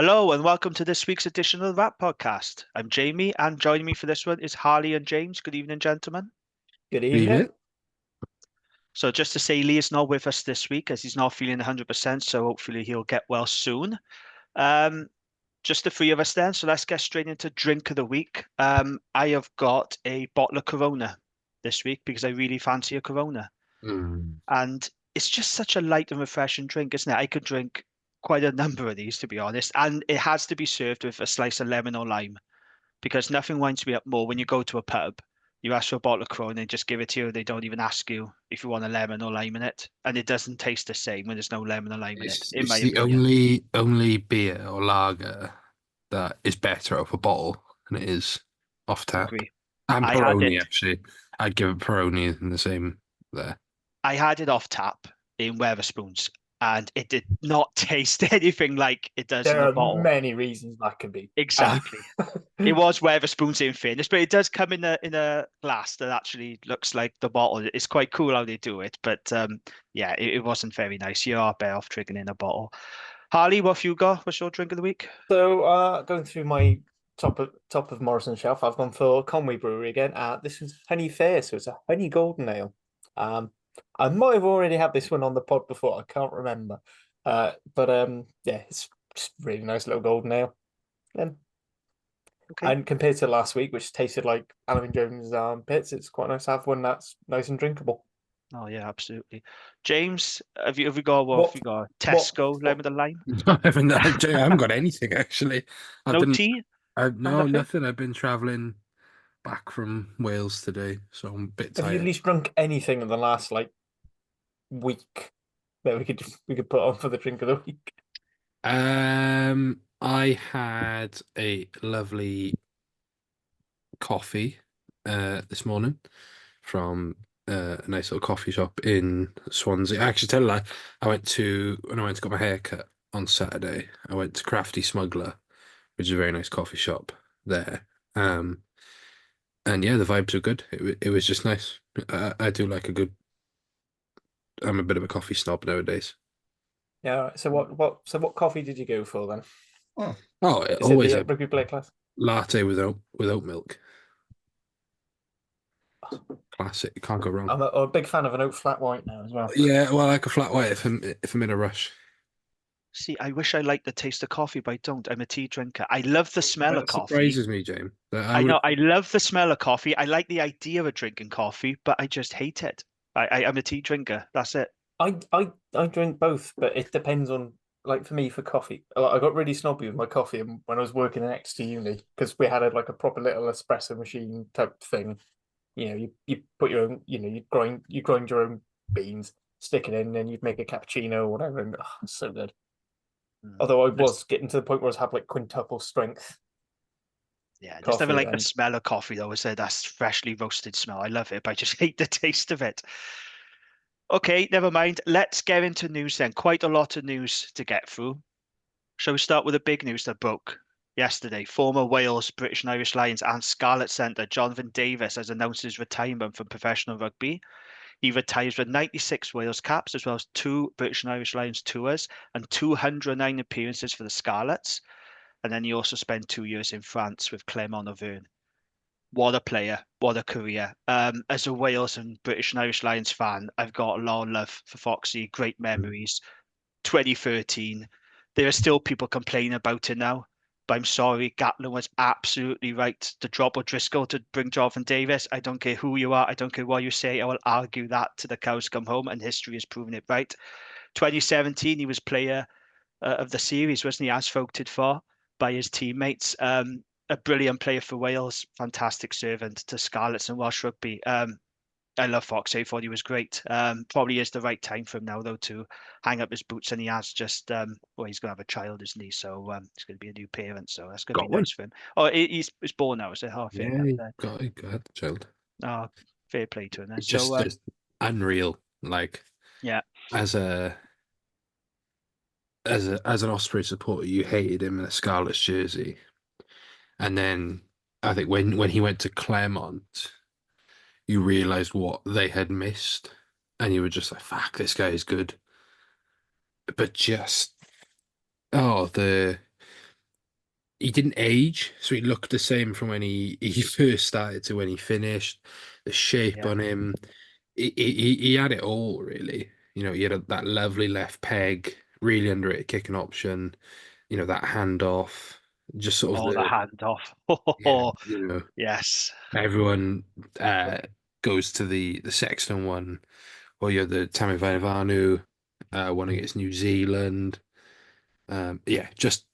Hello and welcome to this week's edition of the WRAP podcast. I'm Jamie, and joining me for this one is Harley and James. Good evening, gentlemen. Good Evening. evening. So just to say, Lee is not with us this week as he's not feeling 100%, so hopefully he'll get well soon. Um, just the three of us then, so let's get straight into drink of the week. I have got a bottle of Corona this week because I really fancy a Corona. And it's just such a light and refreshing drink, isn't it? I could drink quite a number of these, to be honest. And it has to be served with a slice of lemon or lime because nothing winds me up more when you go to a pub, you ask for a bottle of Corona, they just give it to you. They don't even ask you if you want a lemon or lime in it. And it doesn't taste the same when there's no lemon or lime in it, It's, in my it's the opinion. only beer or lager that is better off a bottle than it is off tap. Agree. And I had Peroni, it. actually. I'd give it Peroni in the same there. I had it off tap in Wetherspoons, and it did not taste anything like it does in There a are bottle. many reasons that could be. Exactly. It was Wetherspoons in fairness, but it does come in a glass that actually looks like the bottle. It's quite cool how they do it, but yeah, it wasn't very nice. You are better off drinking in a bottle. Harley, what have you got? What's your drink of the week? So, going through my top of Morrison shelf, I've gone for Conway Brewery again. This is Honey Fair, so it's a honey golden ale. I might have already had this one on the pod before. I can't remember. But yeah, it's just really nice little golden ale. Okay. And compared to last week, which tasted like Alan Jones' armpits, it's quite nice to have one that's nice and drinkable. Oh yeah, absolutely. James, have you got what? Have you got Tesco lemon and lime? I haven't got anything, actually. No tea? No, Nothing? nothing. I've been traveling back from Wales today, so I'm a bit Have you at tired. least drunk anything in the last week that we could put on for the drink of the week? I had a lovely coffee this morning from a nice little coffee shop in Swansea. Actually, tell you that when I went to get my hair cut on Saturday, I went to Crafty Smuggler, which is a very nice coffee shop there. And yeah, the vibes were good. It was just nice. I do like a good. I'm a bit of a coffee snob nowadays. Yeah. So what coffee did you go for then? Oh, Is always it a the rugby play class? latte without milk. Classic. Can't go wrong. I'm a big fan of an oat flat white now as well. Yeah, well, I like a flat white if I'm in a rush. See, I wish I liked the taste of coffee, but I don't. I'm a tea drinker. I love the smell of That coffee. surprises me, James. I know, I love the smell of coffee. I like the idea of drinking coffee, but I just hate it. I'm a tea drinker. That's it. I drink both, but it depends on for me for coffee. I got really snobby with my coffee when I was working next to uni because we had a proper little espresso machine type thing. You put your own, you grind your own beans, stick it in, and you'd make a cappuccino or whatever, and it's so good. Although I was getting to the point where I was have quintuple strength. Yeah, just never coffee like the and smell of coffee though. I said that's freshly roasted smell. I love it, but I just hate the taste of it. Okay, never mind. Let's get into news then. Quite a lot of news to get through. Shall we start with the big news that broke yesterday? Former Wales, British and Irish Lions and Scarlets centre Jonathan Davies has announced his retirement from professional rugby. He retires with 96 Wales caps, as well as 2 British and Irish Lions tours and 209 appearances for the Scarlets. And then he also spent 2 years in France with Clermont Auvergne. What a player, what a career. As a Wales and British and Irish Lions fan, I've got a lot of love for Foxy, great memories. 2013, there are still people complaining about it now. But I'm sorry, Gatlin was absolutely right to drop O'Driscoll to bring Jonathan Davies. I don't care who you are. I don't care what you say. I will argue that to the cows come home, and history has proven it right. 2017, he was player of the series, wasn't he? As voted for by his teammates. A brilliant player for Wales, fantastic servant to Scarlets and Welsh rugby. I love Fox. I thought he was great. Probably is the right time for him now, though, to hang up his boots. And he has just, well, he's going to have a child, isn't he? So he's going to be a new parent. So that's going to Got be one. nice for him. Oh, he's born now, is it? Oh, fair Yeah, enough. he got the child. Oh, fair play to him then. It's So, just unreal. Like yeah, as an Osprey supporter, you hated him in a Scarlet's jersey, and then I think when he went to Claremont, you realised what they had missed, and you were just like, "Fuck, this guy is good." But just the he didn't age, so he looked the same from when he first started to when he finished. The shape Yeah. on him, he had it all really. You know, he had that lovely left peg, really underrated kicking option. You know, that handoff, just sort of Oh, the the handoff. yeah. Oh, You know, yes. everyone goes to the Sexton one, or you're the Tammy Vainavanu one against New Zealand. Yeah, just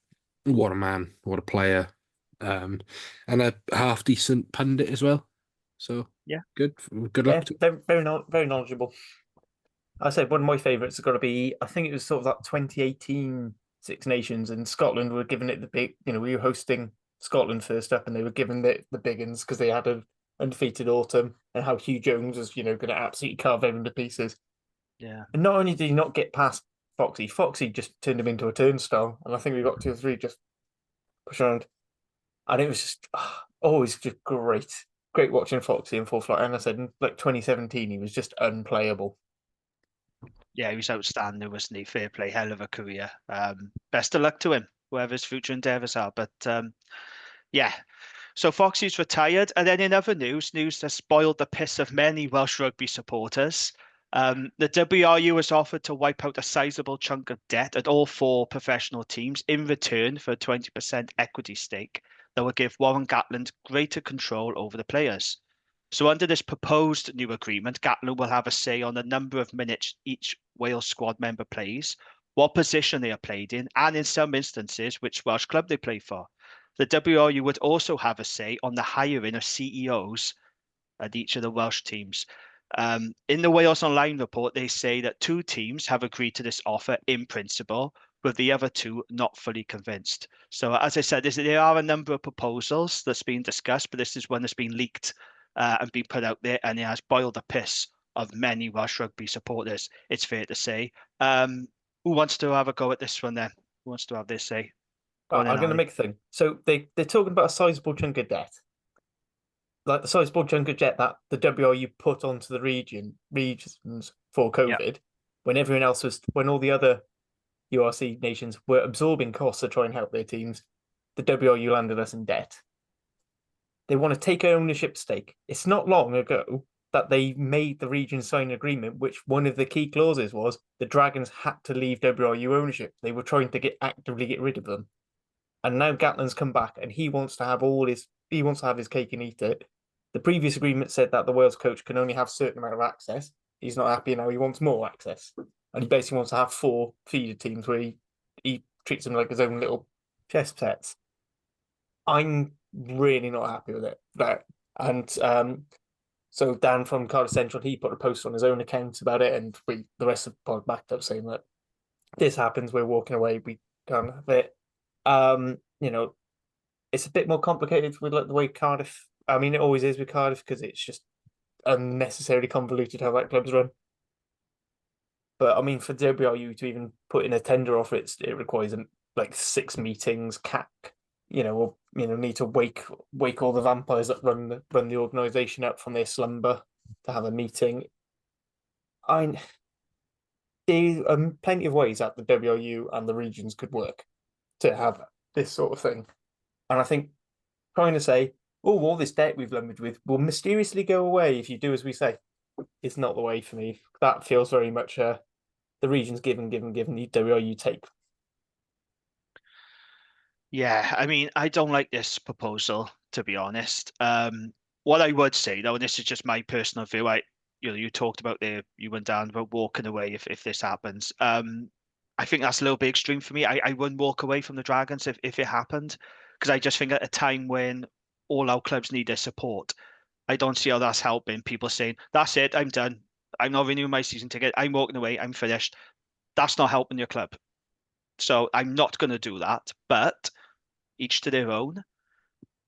what a man, what a player, and a half decent pundit as well. So Yeah. good, good Yeah, luck to. very knowledgeable. I said one of my favourites has got to be. I think it was sort of that 2018 Six Nations, and Scotland were giving it the big. You know, we were hosting Scotland first up, and they were giving it the big uns because they had an undefeated autumn, and how Hugh Jones was, going to absolutely carve everyone to pieces. Yeah. And not only did he not get past Foxy, Foxy just turned him into a turnstile, and I think we got 2 or 3 just push around, and it was just always just great watching Foxy in full flight. And I said, in like 2017, he was just unplayable. Yeah, he was outstanding, wasn't he? Fair play, hell of a career. Best of luck to him, whatever his future endeavours are. But yeah, so Foxy's retired. And then in other news that spoiled the piss of many Welsh rugby supporters. The WRU has offered to wipe out a sizable chunk of debt at all 4 professional teams in return for a 20% equity stake that will give Warren Gatland greater control over the players. So under this proposed new agreement, Gatland will have a say on the number of minutes each Wales squad member plays, what position they are played in, and in some instances, which Welsh club they play for. The WRU would also have a say on the hiring of CEOs at each of the Welsh teams. In the Wales Online report, they say that 2 teams have agreed to this offer in principle, with the other 2 not fully convinced. So, as I said, there are a number of proposals that's been discussed, but this is one that's been leaked and been put out there, and it has boiled the piss of many Welsh rugby supporters, it's fair to say. Who wants to have a go at this one then? Who wants to have this say? Go on then, I'm going to Harley. make a thing. So they're talking about a sizable chunk of debt, like the sizable chunk of debt that the WRU put onto the regions for Yeah. COVID, when all the other URC nations were absorbing costs to try and help their teams, the WRU landed us in debt. They want to take ownership stake. It's not long ago that they made the region sign an agreement, which one of the key clauses was the Dragons had to leave WRU ownership. They were trying to actively get rid of them. And now Gatland's come back and he wants to have his cake and eat it. The previous agreement said that the Wales coach can only have a certain amount of access. He's not happy now, he wants more access. And he basically wants to have 4 feeder teams where he treats them like his own little chess sets. I'm really not happy with it. So Dan from Cardiff Central, he put a post on his own account about it, and the rest of the pod backed up saying that this happens, we're walking away, we can't have it. It's a bit more complicated with like the way Cardiff. I mean, it always is with Cardiff because it's just unnecessarily convoluted how that club's run. But I mean, for WRU to even put in a tender offer, it requires like 6 meetings, need to wake all the vampires that run the organisation up from their slumber to have a meeting. There are plenty of ways that the WRU and the regions could work to have this sort of thing, and I think trying to say, oh, all this debt we've lumbered with will mysteriously go away if you do as we say, it's not the way for me. That feels very much the regions given, the WRU take. Yeah, I mean, I don't like this proposal, to be honest. What I would say, though, and this is just my personal view, you talked about you went down about walking away if this happens. I think that's a little bit extreme for me. I wouldn't walk away from the Dragons if it happened, because I just think at a time when all our clubs need their support, I don't see how that's helping people saying, that's it, I'm done. I'm not renewing my season ticket. I'm walking away. I'm finished. That's not helping your club. So I'm not going to do that. But each to their own.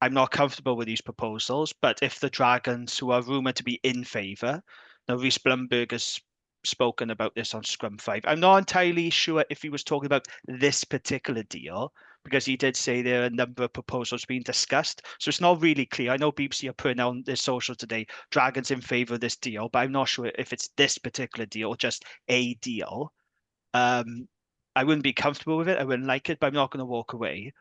I'm not comfortable with these proposals, but if the Dragons, who are rumoured to be in favour, now Reece Blumberg has spoken about this on Scrum 5. I'm not entirely sure if he was talking about this particular deal, because he did say there are a number of proposals being discussed. So it's not really clear. I know BBC are putting on their social today, Dragons in favour of this deal, but I'm not sure if it's this particular deal or just a deal. I wouldn't be comfortable with it. I wouldn't like it, but I'm not going to walk away.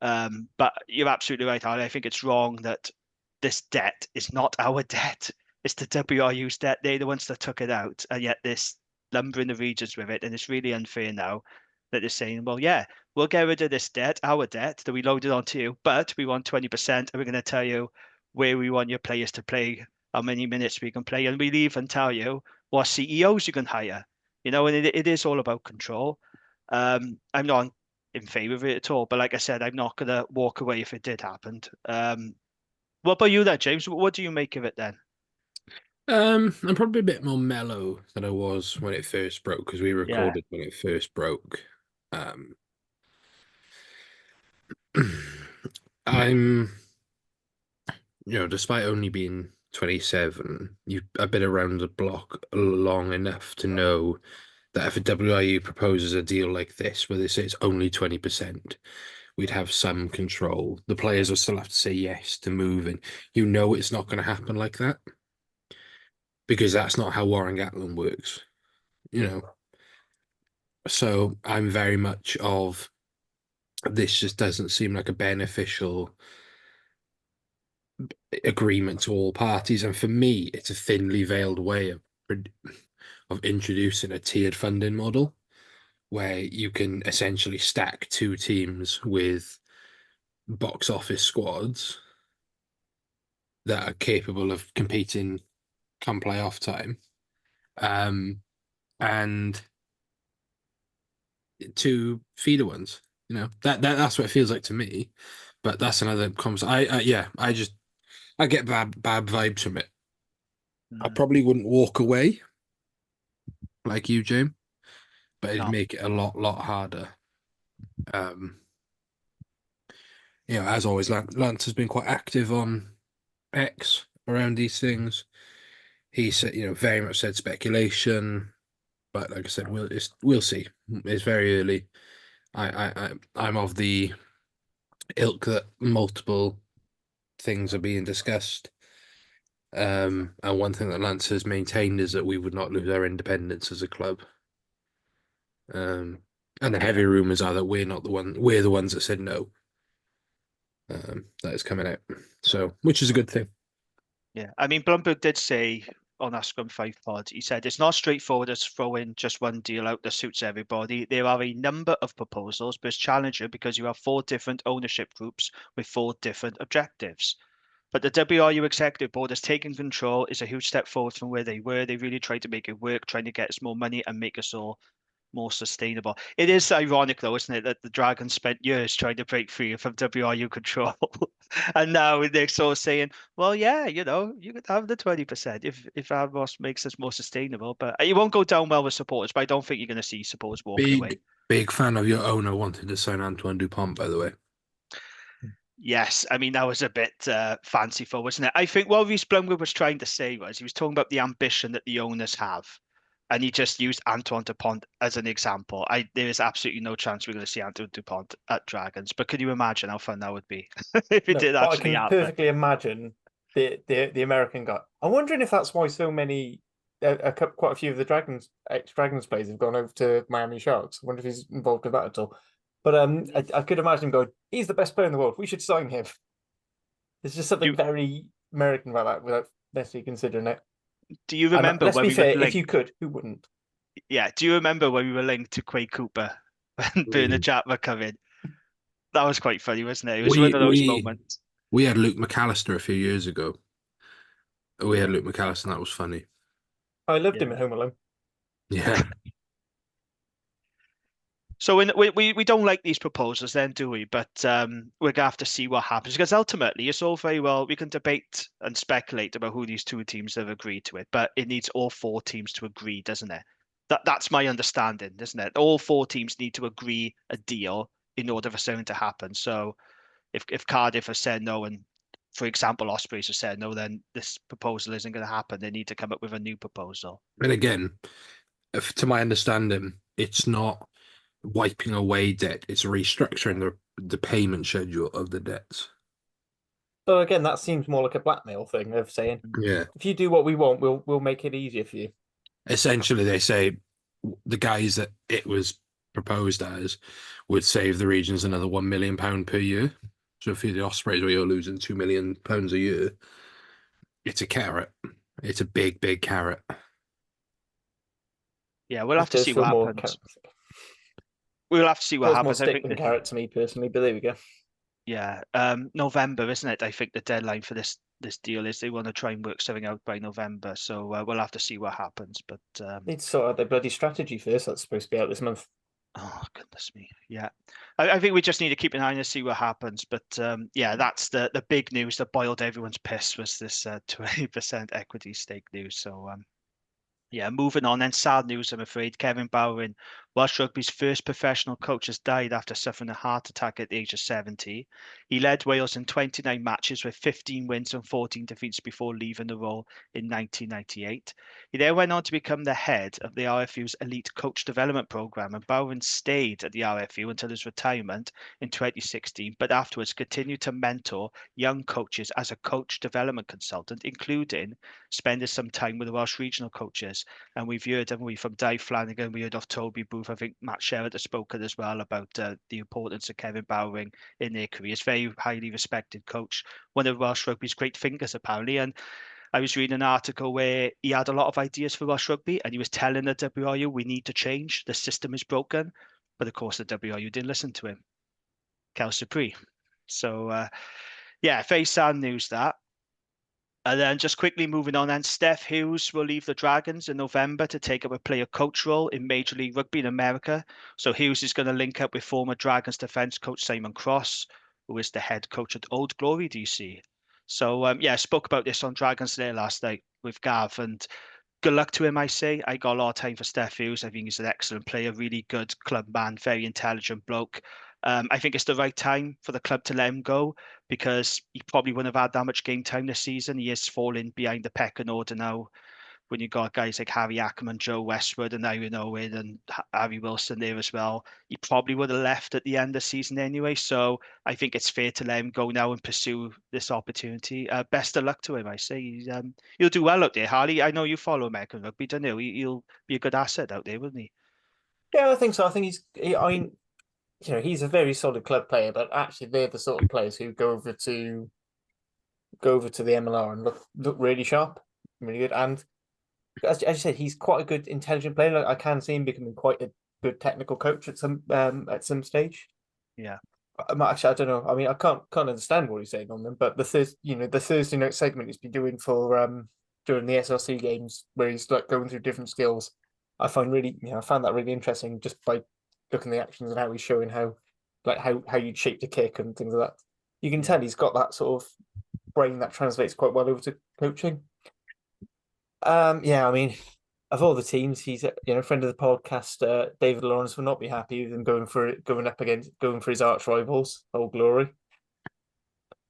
But you're absolutely right, Harley. I think it's wrong that this debt is not our debt. It's the WRU's debt. They're the ones that took it out, and yet this lumbering the regions with it, and it's really unfair now that they're saying, well, yeah, we'll get rid of this debt, our debt that we loaded onto you, but we want 20%, and we're going to tell you where we want your players to play, how many minutes we can play, and we'll even tell you what CEOs you can hire. And it is all about control. I'm not in favour of it at all, but like I said, I'm not going to walk away if it did happen. What about you then, James? What do you make of it then? I'm probably a bit more mellow than I was when it first broke because we Yeah. recorded when it first broke. I'm, despite only being 27, I've been around the block long enough to know that if a WIU proposes a deal like this, where they say it's only 20%, we'd have some control. The players will still have to say yes to moving. It's not going to happen like that because that's not how Warren Gatland works. So I'm very much of this just doesn't seem like a beneficial agreement to all parties. And for me, it's a thinly veiled way of introducing a tiered funding model where you can essentially stack two teams with box office squads that are capable of competing come playoff time. And two feeder ones. That's what it feels like to me. But that's another conversation. I get bad vibes from it. I Mm, probably wouldn't walk away like you, James, but it'd no. make it a lot harder. As always, Lance has been quite active on X around these things. He said, very much said speculation, but like I said, we'll see. It's very early. I'm of the ilk that multiple things are being discussed. And one thing that Lance has maintained is that we would not lose our independence as a club. And the heavy rumours are that we're the ones that said no. That is coming out. So, which is a good thing. Yeah. I mean, Blumberg did say on our Scrum 5 pod, he said it's not straightforward as throwing just one deal out that suits everybody. There are a number of proposals, but it's challenging because you have 4 different ownership groups with 4 different objectives. But the WRU executive board has taken control, is a huge step forward from where they were. They really tried to make it work, trying to get us more money and make us all more sustainable. It is ironic, though, isn't it, that the Dragons spent years trying to break free from WRU control, and now they're sort of saying, "Well, yeah, you could have the 20% if Avos makes us more sustainable." But it won't go down well with supporters. But I don't think you're going to see supporters walking away. Big fan of your owner wanting to sign Antoine Dupont, by the way. Yes, I mean that was a bit fanciful, wasn't it? I think what Reece Blumwood was trying to say was he was talking about the ambition that the owners have, and he just used Antoine Dupont as an example. There is absolutely no chance we're going to see Antoine Dupont at Dragons, but could you imagine how fun that would be if it No, did but I actually can happen? perfectly imagine the American guy. I'm wondering if that's why so many, quite a few of the ex-Dragons players have gone over to Miami Sharks. I wonder if he's involved with that at all. But I could imagine him going, he's the best player in the world. We should sign him. There's just something Do, very American about that without necessarily considering it. do you And remember let's when be we were fair, if linked? you could, who wouldn't? Yeah, do you remember when we were linked to Quade Cooper when Bernard Mm. Chapman come in? That was quite funny, wasn't it? It was one We of those we moments. we had Luke McAllister a few years ago. We had Luke McAllister, and that was funny. I loved him Yeah. at Home Alone. Yeah. So we don't like these proposals then, do we? But we're gonna have to see what happens because ultimately it's all very well. We can debate and speculate about who these 2 teams have agreed to it, but it needs all 4 teams to agree, doesn't it? That's my understanding, isn't it? All 4 teams need to agree a deal in order for something to happen. So if Cardiff has said no and, for example, Ospreys have said no, then this proposal isn't going to happen. They need to come up with a new proposal. And again, to my understanding, it's not wiping away debt; it's restructuring the payment schedule of the debts. So again, that seems more like a blackmail thing of saying, Yeah. if you do what we want, we'll make it easier for you. Essentially, they say the guys that it was proposed as would save the regions another £1 million per year. So if you're the Ospreys where you're losing £2 million a year, it's a carrot. It's a big, big carrot. Yeah, we'll It have to does see feel what more happens. We'll have to see what feels more happens. I stick think than that, carrot to me personally, but there we go. yeah, November, isn't it? I think the deadline for this deal is they want to try and work something out by November. So we'll have to see what happens. But Need to sort out their bloody strategy first. That's supposed to be out this month. oh goodness me, yeah. I think we just need to keep an eye on and see what happens. But yeah, that's the big news that boiled everyone's piss was this 20% equity stake news. So yeah, moving on. Then sad news, I'm afraid. Kevin Bowring, Welsh Rugby's first professional coach, has died after suffering a heart attack at the age of 70. He led Wales in 29 matches with 15 wins and 14 defeats before leaving the role in 1998. He then went on to become the head of the RFU's elite coach development program, and Bowring stayed at the RFU until his retirement in 2016, but afterwards continued to mentor young coaches as a coach development consultant, including spending some time with the Welsh regional coaches. And we've heard, haven't we, from Dave Flanagan, we heard of Toby Booth, I think Matt Sherrod has spoken as well about the importance of Kevin Bowring in their careers. Very highly respected coach, one of Welsh Rugby's great fingers, apparently. And I was reading an article where he had a lot of ideas for Welsh Rugby, and he was telling the WRU, we need to change, the system is broken. But of course, the WRU didn't listen to him. Cal Supri. So, yeah, very sad news that. And then just quickly moving on, and Steph Hughes will leave the Dragons in November to take up a player coach role in Major League Rugby in America. So Hughes is going to link up with former Dragons defense coach Simon Cross, who is the head coach at Old Glory DC. So yeah, I spoke about this on Dragons Day last night with Gav, and good luck to him, I say. I got a lot of time for Steph Hughes. I think he's an excellent player, really good club man, very intelligent bloke. I think it's the right time for the club to let him go because he probably wouldn't have had that much game time this season. He is falling behind the pecking order now when you got guys like Harry Ackerman, Joe Westwood, and Aaron Owen and Harry Wilson there as well. He probably would have left at the end of the season anyway. So I think it's fair to let him go now and pursue this opportunity. Best of luck to him, I say. He'll do well out there, Harley. I know you follow American rugby, don't you? He'll be a good asset out there, wouldn't he? Yeah, I think so. I think I mean, he's a very solid club player, but actually they're the sort of players who go over to the MLR and look really sharp, really good. And as you said, he's quite a good, intelligent player. Like, I can see him becoming quite a good technical coach at some stage. Yeah. Actually, I don't know. I mean, I can't understand what he's saying on them, but the Thursday night segment he's been doing for during the SRC games, where he's like going through different skills, I found that really interesting just by looking at the actions and how he's showing how you'd shape the kick and things like that. You can tell he's got that sort of brain that translates quite well over to coaching. Yeah, I mean, of all the teams, he's friend of the podcast. David Lawrence will not be happy with him going for his arch rivals, Old Glory.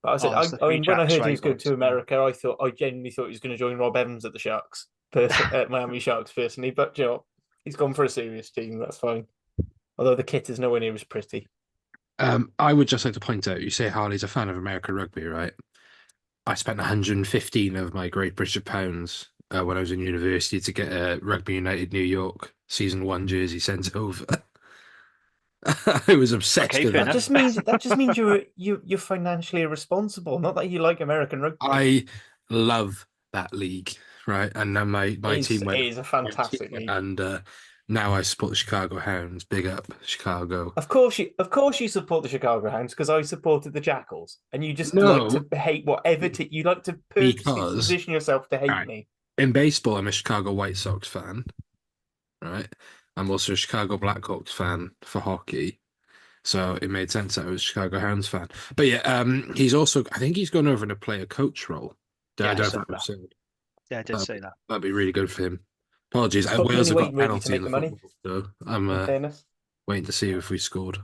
But I mean, when I heard he was going to America, I genuinely thought he was going to join Rob Evans at the Sharks, at Miami Sharks personally. But he's gone for a serious team. That's fine. Although the kit is nowhere near as pretty. I would just like to point out, you say Harley's a fan of American rugby, right? I spent 115 of my Great British pounds when I was in university to get a Rugby United New York season 1 jersey sent over. I was obsessed with that. Just means you're financially irresponsible. Not that you like American rugby. I love that league, right? And then my team went. It is a fantastic league, and now I support the Chicago Hounds. Big up, Chicago. Of course you support the Chicago Hounds because I supported the Jackals, and you just like to hate whatever you like to purposely position yourself to hate me. In baseball, I'm a Chicago White Sox fan, right? I'm also a Chicago Blackhawks fan for hockey, so it made sense that I was a Chicago Hounds fan. But yeah, he's also, I think he's gone over in a player coach role. Yeah, I I did say that. That'd be really good for him. Apologies, Wales have got a really penalty to make in the the money. football, so I'm waiting to see if we scored.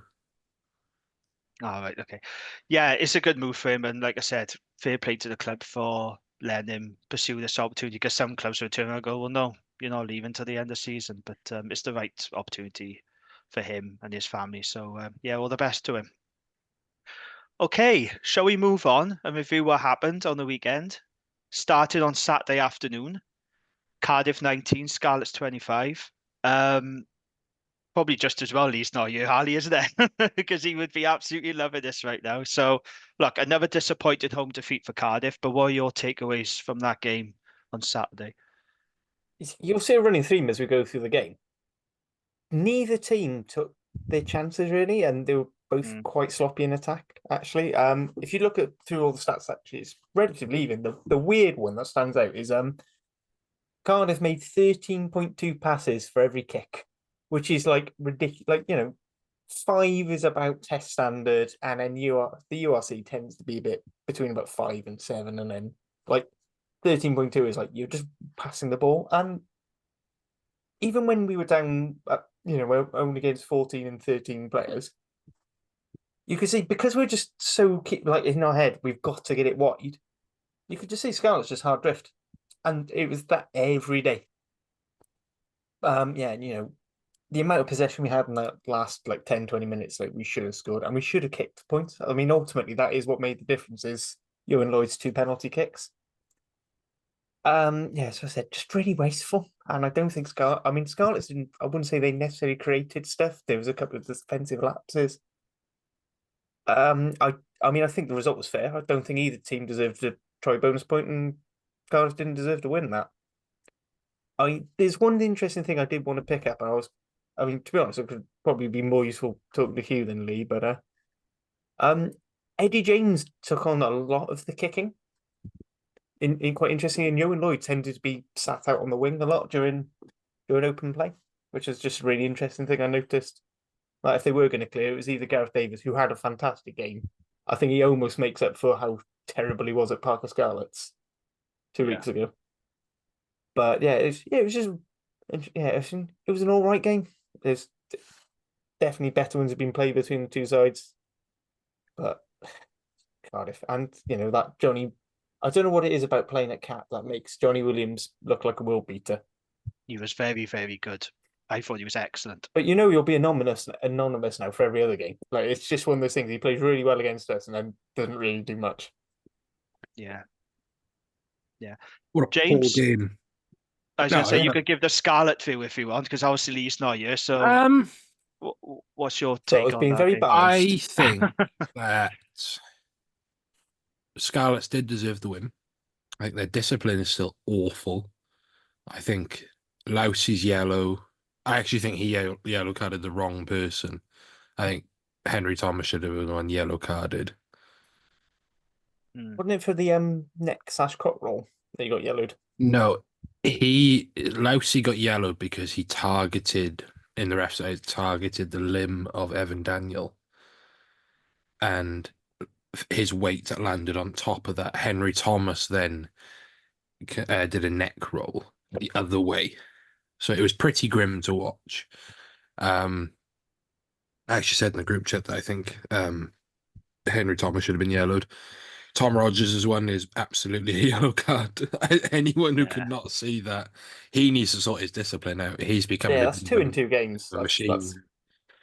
All right, okay. Yeah, it's a good move for him. And like I said, fair play to the club for letting him pursue this opportunity because some clubs will turn and go, well, no, you're not leaving till the end of the season. But it's the right opportunity for him and his family. So, yeah, all the best to him. Okay, shall we move on and review what happened on the weekend? Started on Saturday afternoon, Cardiff 19, Scarlets 25. Probably just as well he's not here, Harley, isn't it? Because he would be absolutely loving this right now. So, look, another disappointed home defeat for Cardiff. But what are your takeaways from that game on Saturday? You'll see a running theme as we go through the game. Neither team took their chances really, and they were both Mm. quite sloppy in attack. Actually, if you look at through all the stats, actually, it's relatively even. The weird one that stands out is Cardiff made 13.2 passes for every kick, which is like ridiculous. Like, you know, 5 is about test standard, and then the URC tends to be a bit between about 5 and 7, and then like 13.2 is like you're just passing the ball. And even when we were down, you know, we're only against 14 and 13 players, you could see because we're just so like in our head, we've got to get it wide. You could just see Scarlets just hard drift, and it was that every day. Yeah, you know, the amount of possession we had in that last like 10, 20 minutes, like we should have scored and we should have kicked points. I mean, ultimately, that is what made the difference is Ewan Lloyd's 2 penalty kicks. Yeah, so I said, just really wasteful. And I don't think Scarlets didn't, I wouldn't say they necessarily created stuff. There was a couple of defensive lapses. I mean, I think the result was fair. I don't think either team deserved a try bonus point, and Cardiff didn't deserve to win that. There's one interesting thing I did want to pick up, and I mean, to be honest, it could probably be more useful talking to Hugh than Lee, but Eddie James took on a lot of the kicking. In quite interesting, and Ewan Lloyd tended to be sat out on the wing a lot during open play, which is just a really interesting thing I noticed. Like if they were going to clear, it was either Gareth Davis, who had a fantastic game. I think he almost makes up for how terrible he was at Parker Scarlets 2 weeks ago. But yeah, it was just it was an all right game. There's definitely better ones have been played between the two sides, but Cardiff and you know that Johnny. I don't know what it is about playing at Cap that makes Johnny Williams look like a world beater. He was very, very good. I thought he was excellent. But you know you'll be anonymous now for every other game. Like it's just one of those things. He plays really well against us and then doesn't really do much. Yeah. Yeah. What a poor James, game. I was No, going to say, I- you could give the Scarlet view if you want, because obviously he's not here. So Um, what's your So take it's on been that very game? balanced. I think that Scarlets did deserve the win. I think their discipline is still awful. I think Louse's yellow. I actually think he yellow carded the wrong person. I think Henry Thomas should have been on yellow carded. Hmm. Wasn't it for the neck/cock roll that you got yellowed? No, Lousy got yellowed because he targeted in the ref's eyes, targeted the limb of Evan Daniel, and his weight landed on top of that. Henry Thomas then did a neck roll the other way, so it was pretty grim to watch. I actually said in the group chat that I think Henry Thomas should have been yellowed. Tom Rogers' one is absolutely a yellow card. Anyone who could not see that, he needs to sort his discipline out. He's becoming Yeah, that's 2 in 2 games. a That's machine.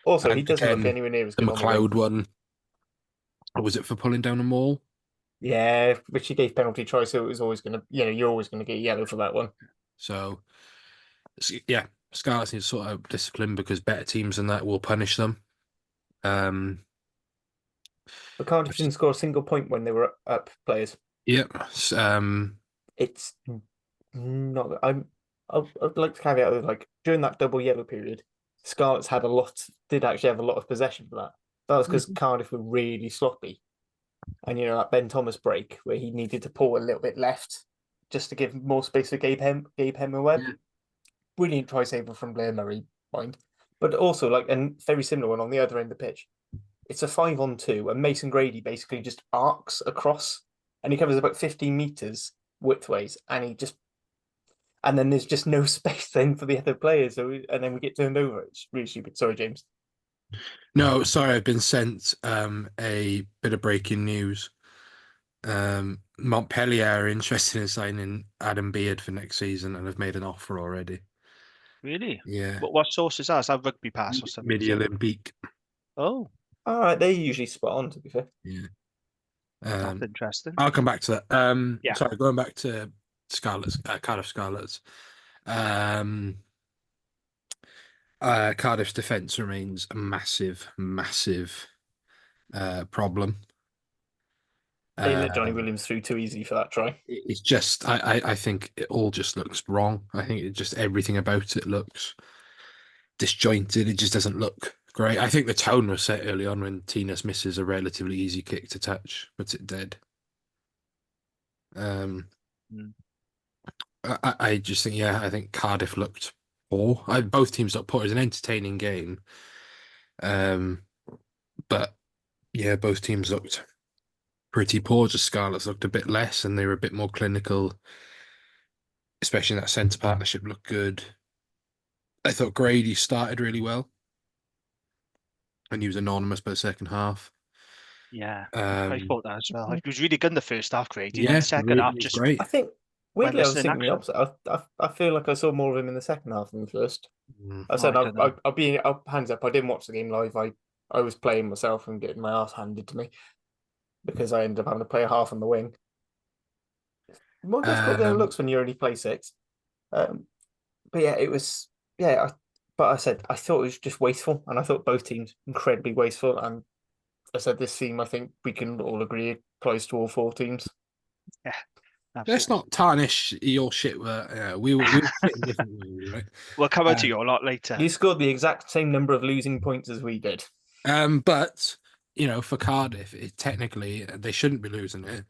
also And he doesn't look again, anywhere near as the good on the wing. McLeod one, or was it for pulling down a mall? Yeah, which he gave penalty try, so it was always gonna, you know, you're always gonna get yellow for that one. So, yeah, Scarlets need to sort out discipline because better teams than that will punish them. But Cardiff didn't score a single point when they were up players. Yep. It's not. I'd like to caveat with like during that double yellow period, Scarlets did actually have a lot of possession for that. That was because Cardiff were really sloppy, and you know that Ben Thomas break where he needed to pull a little bit left just to give more space for Gabe Hemmer-Webb. Yeah. Brilliant try saver from Blair Murray, mind, but also like and very similar one on the other end of the pitch. It's a 5-on-2, and Mason Grady basically just arcs across, and he covers about 15 meters widthways, and then there's just no space then for the other players. And then we get turned over. It's really stupid. Sorry, James. No, sorry, I've been sent a bit of breaking news. Montpellier are interested in signing Adam Beard for next season and have made an offer already. Really? Yeah. What source is that? Is that Rugby Pass or something? Midi Olympique. Oh, All right, they're usually spot on, to be fair. Yeah. that's interesting. I'll come back to that. Yeah. Sorry, going back to Scarlets, Cardiff Scarlets. I Cardiff's defence remains a massive, massive problem. They let Johnny Um, Williams through too easy for that try. it's just, I think it all just looks wrong. I think it just everything about it looks disjointed. It just doesn't look great. I think the tone was set early on when Tinas misses a relatively easy kick to touch, puts it dead. Um, Mm. I just think, yeah, I think Cardiff looked poor. Both teams looked poor. It was an entertaining game. But yeah, both teams looked pretty poor. Just Scarlets looked a bit less, and they were a bit more clinical, especially in that centre partnership looked good. I thought Grady started really well, and he was anonymous by the second half. Yeah, I Um, thought that as well. He was really good in the first half, Grady, and then yeah, second really half was just great. I think went weirdly, I was missing in thinking the action. opposite. I feel like I saw more of him in the second half than the first. Mm. I Oh, said I don't know. I'll hands up. I didn't watch the game live. I was playing myself and getting my ass handed to me because I ended up having to play a half on the wing. More difficult than it Um, looks when you only play six. Um, but yeah, it was yeah. But I said I thought it was just wasteful, and I thought both teams incredibly wasteful. And I said this team, I think we can all agree, applies to all four teams. Yeah, let's absolutely. not tarnish your shit. We were shit in different ways, right? We'll come on to Um, you a lot later. You scored the exact same number of losing points as we did. but for Cardiff, technically they shouldn't be losing it,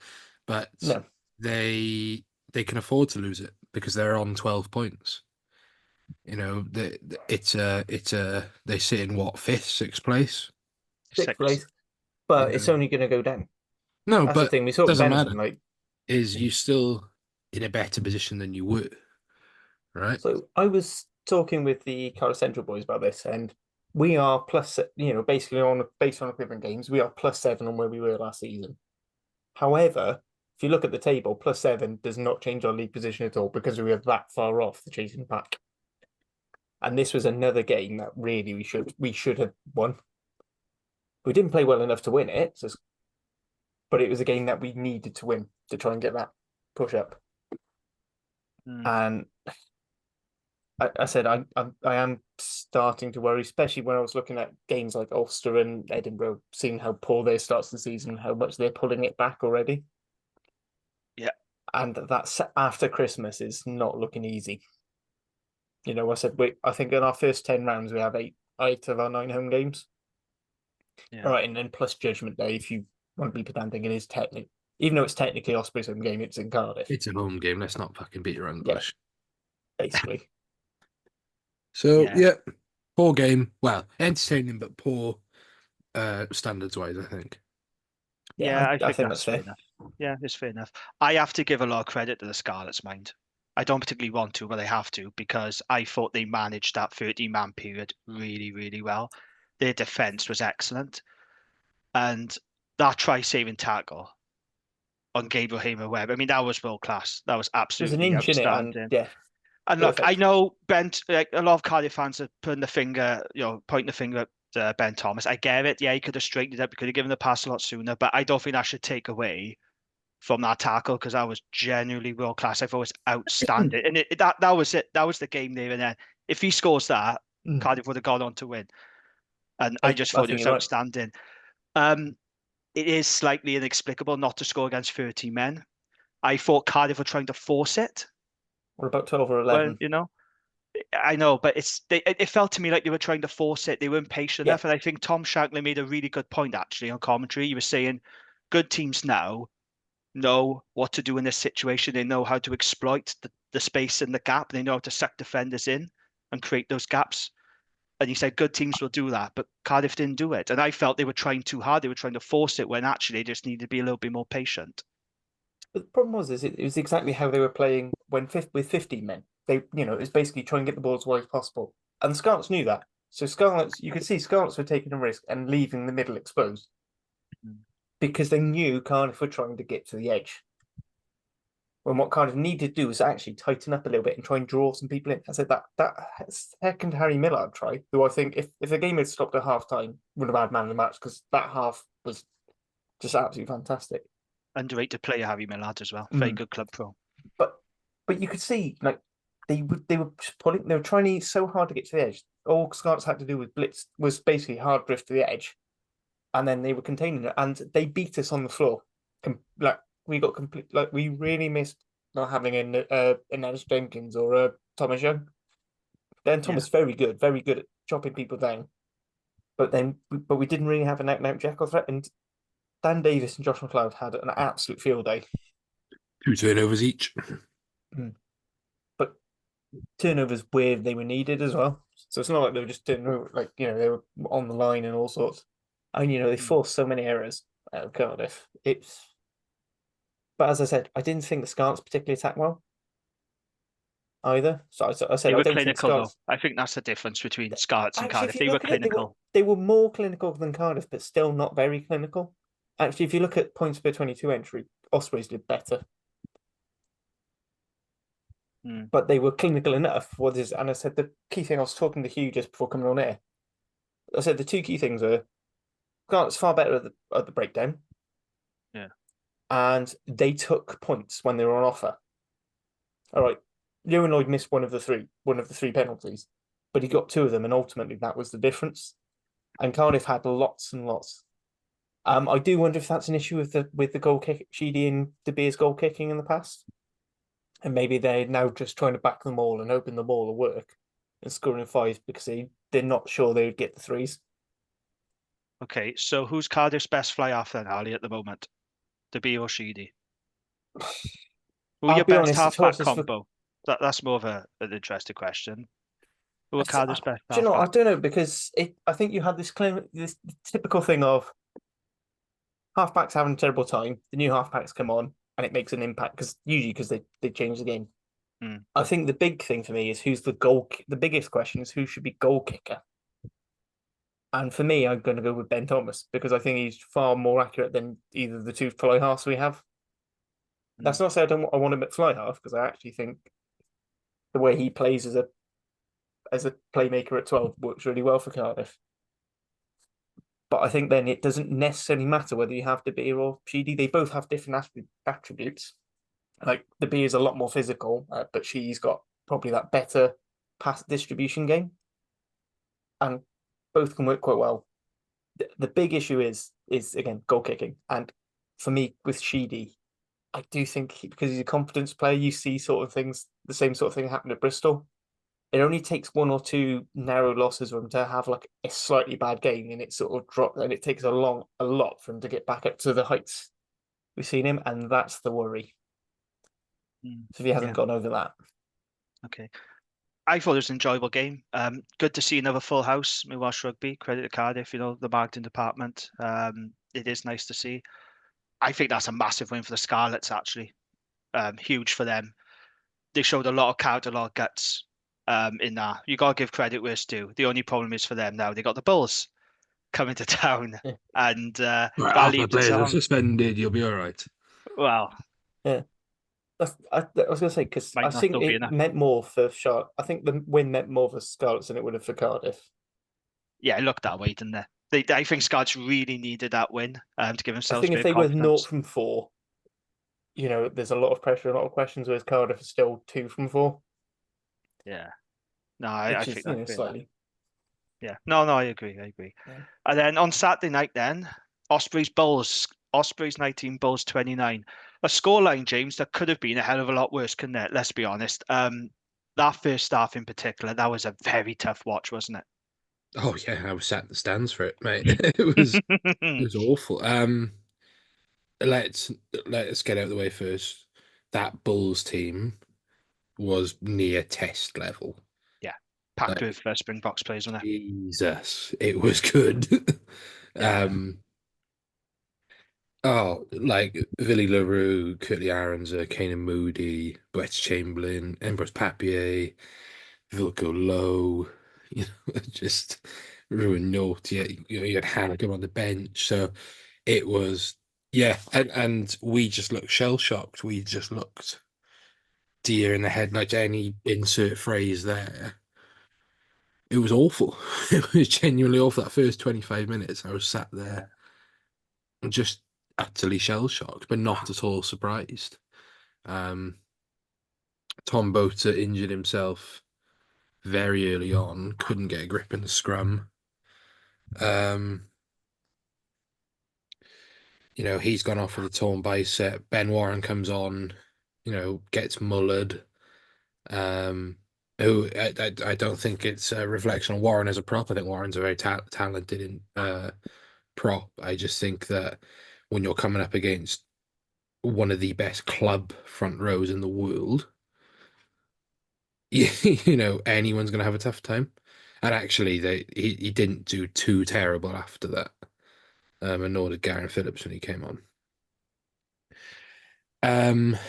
but No, they they can afford to lose it because they're on 12 points. It's they sit in what, fifth, sixth place? sixth Six. place, but it's You only going to go down. No, That's the but thing. We saw doesn't matter. Benton like Is you still in a better position than you were, right? so. I was talking with the Cardiff Central boys about this, and we are plus. Basically on based on equivalent games, we are +7 on where we were last season. However, if you look at the table, +7 does not change our league position at all because we are that far off the chasing pack. And this was another game that really we should have won. We didn't play well enough to win it, but it was a game that we needed to win to try and get that push up. Mm. And I said I am starting to worry, especially when I was looking at games like Ulster and Edinburgh, seeing how poor their starts the season, how much they're pulling it back already. Yeah. And that's after Christmas is not looking easy. I said I think in our first 10 rounds we have eight of our 9 home games. Yeah. All right, and then plus Judgment Day, if you want to be pedantic, it is technically, even though it's technically Osprey's home game, it's in Cardiff. It's a home game. Let's not fucking beat around the Yeah. bush. Basically. So Yeah. yeah, poor game. Well, entertaining but poor standards wise, I think. Yeah, I I think think that's that's fair fair. enough. Yeah, it's fair enough. I have to give a lot of credit to the Scarlets, mind. I don't particularly want to, but I have to because I thought they managed that 30-man period really, really well. Their defense was excellent. And that try-saving tackle on Gabriel Hamer-Webb, I mean, that was world class. That was There's an absolutely inch in it, and outstanding. yeah, And look, I perfect. know like a lot of Cardiff fans are putting the finger, pointing the finger at Ben Thomas. I get it. Yeah, he could have straightened it up. He could have given the pass a lot sooner, but I don't think that should take away from that tackle because that was genuinely world class. I thought it was outstanding, and that was it. That was the game there and then. If he scores that, Cardiff would have gone on to win, and I just I thought it think was you're right. outstanding. Um, it is slightly inexplicable not to score against 30 men. I thought Cardiff were trying to force it. We're about 12 or Well, 11. I know, but it felt to me like they were trying to force it. They weren't patient Yeah, enough, and I think Tom Shankly made a really good point actually on commentary. He was saying, good teams now know what to do in this situation. They know how to exploit the space and the gap. They know how to suck defenders in and create those gaps. And he said good teams will do that, but Cardiff didn't do it. And I felt they were trying too hard. They were trying to force it when actually they just needed to be a little bit more patient. but the problem was it was exactly how they were playing with 15 men. It was basically trying to get the ball as wide as possible. And the Scarlets knew that. So you could see Scarlets were taking a risk and leaving the middle exposed because they knew Cardiff were trying to get to the edge. When what Cardiff needed to do was actually tighten up a little bit and try and draw some people in. I said that second Harry Millard try, who I think if the game had stopped at half time, would have had man of the match because that half was just absolutely fantastic. Underrated player, Harry Millard as well. Very good club pro. But you could see like they were trying so hard to get to the edge. all Scarlets had to do with blitz was basically hard drift to the edge, and then they were containing it, and they beat us on the floor. Like we got complete, like we really missed not having an Ellis Jenkins or a Thomas Young. Then Thomas very good at chopping people down, but we didn't really have an out-and-out Jekyll threat. And Dan Davis and Josh McLeod had an absolute field day. 2 turnovers each. But turnovers where they were needed as well. So it's not like they were just turning over, like, you know, they were on the line and all sorts. And, you know, they forced so many errors out of Cardiff. But as I said, I didn't think the Scarlets particularly attacked well either. So I said, They I were don't think clinical, though. Scarlets. I think that's the difference between Scarlets and Actually, if Cardiff. you They were look at it, clinical. they were more clinical than Cardiff, but still not very clinical. Actually, if you look at points per 22 entry, Ospreys did better. But they were clinical enough. And I said the key thing, I was talking to Hugh just before coming on air. I said the 2 key things are Scarlett's far better at the breakdown. Yeah. And they took points when they were on offer. All right. Lewin Lloyd missed one of the three penalties, but he got 2 of them, and ultimately that was the difference. And Cardiff had lots and lots. I do wonder if that's an issue with the goal kick, Sheedy and De Beers goal kicking in the past. And maybe they're now just trying to back them all and hoping the ball will work and scoring 5 because they're not sure they would get the 3s. Okay, so who's Cardiff's best fly half then, Harley, at the moment? De Beer or Sheedy? Who are your best halfback combo? That's more of an interesting question. Who are Cardiff's best halfback? Do you know, I don't know, because I think you had this typical thing of halfbacks having a terrible time. The new halfbacks come on and it makes an impact because they change the game. I think the big thing for me is who's the goal. The biggest question is who should be goal kicker. And for me, I'm going to go with Ben Thomas because I think he's far more accurate than either of the 2 fly halves we have. That's not to say I want him at fly half, because I actually think the way he plays as a playmaker at 12 works really well for Cardiff. But I think then it doesn't necessarily matter whether you have De Beer or Sheedy. They both have different attributes. Like De Beer is a lot more physical, but she's got probably that better pass distribution game. And both can work quite well. The big issue is again goal kicking. And for me, with Sheedy, I do think because he's a confidence player, you see sort of things, the same sort of thing happen at Bristol. It only takes 1 or 2 narrow losses for him to have like a slightly bad game, and it sort of drops, and it takes a lot for him to get back up to the heights we've seen him, and that's the worry. So if he hasn't gone over that. Okay. I thought it was an enjoyable game. Good to see another full house in Welsh Rugby. Credit to Cardiff, you know, the marketing department. It is nice to see. I think that's a massive win for the Scarlets, actually. Huge for them. They showed a lot of character, a lot of guts in that. You got to give credit where it's due. The only problem is for them now, they got the Bulls coming to town. And Right, that half the leaves players us are on. suspended. You'll be all right. Well, yeah. I was going to say, because I think it meant more for Charlotte. I think the win meant more for Scarlets than it would have for Cardiff. Yeah, it looked that way, didn't it? I think Scarlets really needed that win to give themselves. I think if they were 0 from 4, you know, there's a lot of pressure, a lot of questions. Whereas Cardiff is still 2 from 4. Yeah, no, I think that's slightly. Yeah, no, I agree. Yeah. And then on Saturday night, then Ospreys Bulls, Ospreys 19, Bulls 29. A scoreline, James, that could have been a hell of a lot worse, couldn't it? Let's be honest. That first half in particular, that was a very tough watch, wasn't it? Oh yeah, I was sat in the stands for it, mate. It was awful. Let's get out of the way first. That Bulls team was near test level. Yeah, packed with Springboks players, wasn't it? Jesus, it was good. Oh, like Villy LaRue, Curtly Aaron's, Kanan Moody, Brett Chamberlain, Ambrose Papier, Vilko Lowe, you know, just ruined note. Yeah, you had Hannigan on the bench. So it was, yeah. And we just looked shell shocked. We just looked deer in the headlights, any insert phrase there. It was awful. It was genuinely awful. That first 25 minutes, I was sat there just utterly shell shocked, but not at all surprised. Tom Boter injured himself very early on, couldn't get a grip in the scrum. He's gone off with a torn bicep. Ben Warren comes on, gets mullered. Who I don't think it's a reflection on Warren as a prop. I think Warren's a very talented prop. I just think that when you're coming up against one of the best club front rows in the world, anyone's going to have a tough time. And actually, he didn't do too terrible after that, and nor did Garen Phillips when he came on.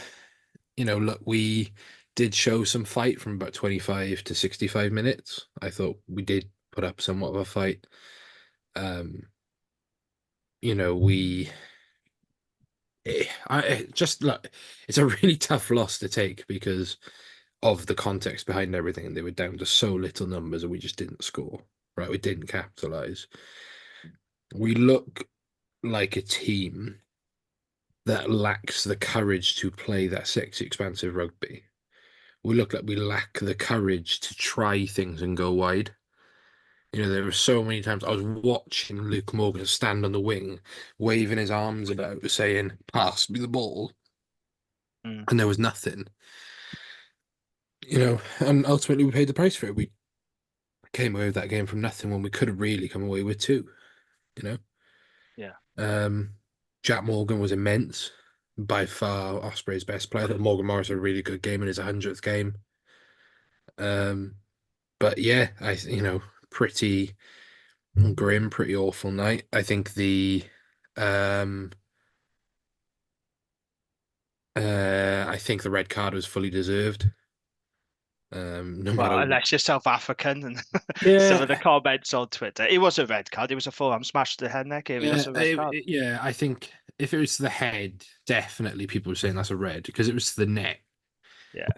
Look, we did show some fight from about 25 to 65 minutes. I thought we did put up somewhat of a fight. We just look, it's a really tough loss to take because of the context behind everything, and they were down to so little numbers, and we just didn't score. Right, we didn't capitalize. We look like a team that lacks the courage to play that sexy, expansive rugby. We look like we lack the courage to try things and go wide. There were so many times I was watching Luke Morgan stand on the wing, waving his arms about, saying, "Pass me the ball," and there was nothing. And ultimately we paid the price for it. We came away with that game from nothing when we could have really come away with two. Yeah. Jack Morgan was immense, by far Osprey's best player. I thought Morgan Morris had a really good game in his 100th game. But yeah, pretty grim, pretty awful night. I think the red card was fully deserved. No matter Well, what. unless you're South African and some of the Yeah, comments on Twitter. It was a red card. It was a forearm smash to the head neck area. That's a red card. yeah. I think if it was to the head, definitely people were saying that's a red because it was to the neck. Yeah.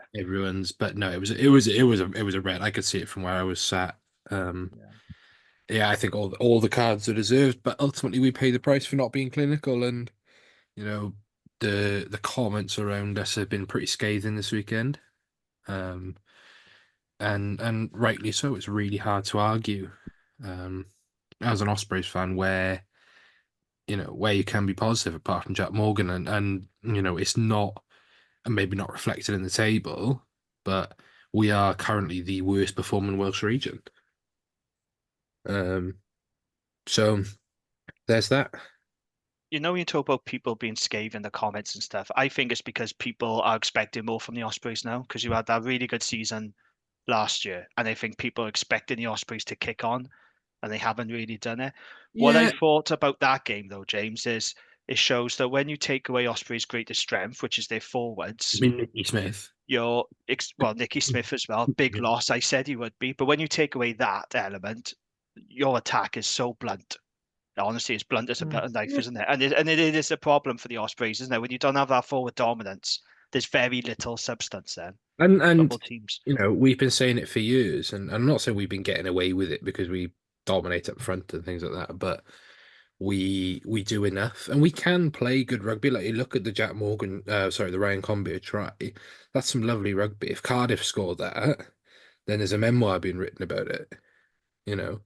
But no, it was a red. I could see it from where I was sat. Yeah, I think all the cards are deserved, but ultimately we pay the price for not being clinical, and the comments around us have been pretty scathing this weekend, and rightly so. It's really hard to argue, as an Ospreys fan, where you can be positive apart from Jack Morgan, and it's not, and maybe not reflected in the table, but we are currently the worst performing Welsh region. So there's that. When you talk about people being scathing in the comments and stuff, I think it's because people are expecting more from the Ospreys now because you had that really good season last year, and I think people are expecting the Ospreys to kick on, and they haven't really done it. What I Yeah, thought about that game, though, James, is it shows that when you take away Ospreys' greatest strength, which is their I forwards, mean Nicky Smith. Nicky Smith as well, big loss. I said he would be, but when you take away that element, your attack is so blunt. Honestly, it's blunt as a knife, Yeah. isn't it? And it is a problem for the Ospreys, isn't it? When you don't have that forward dominance, there's very little substance then for And both teams. we've been saying it for years, and I'm not saying we've been getting away with it because we dominate up front and things like that, but we do enough, and we can play good rugby. Like you look at the Jack Morgan, the Ryan Combier try. That's some lovely rugby. If Cardiff scored that, then there's a memoir being written about it. You know.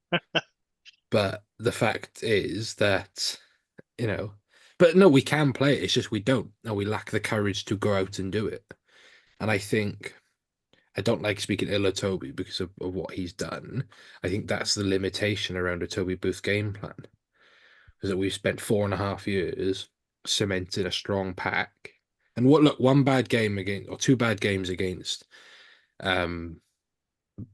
But the fact is that, but no, we can play it. It's just we don't. No, we lack the courage to go out and do it. And I think I don't like speaking ill of Toby because of what he's done. I think that's the limitation around a Toby Booth game plan. Is that we've spent 4.5 years cementing a strong pack. And one bad game against, or two bad games against um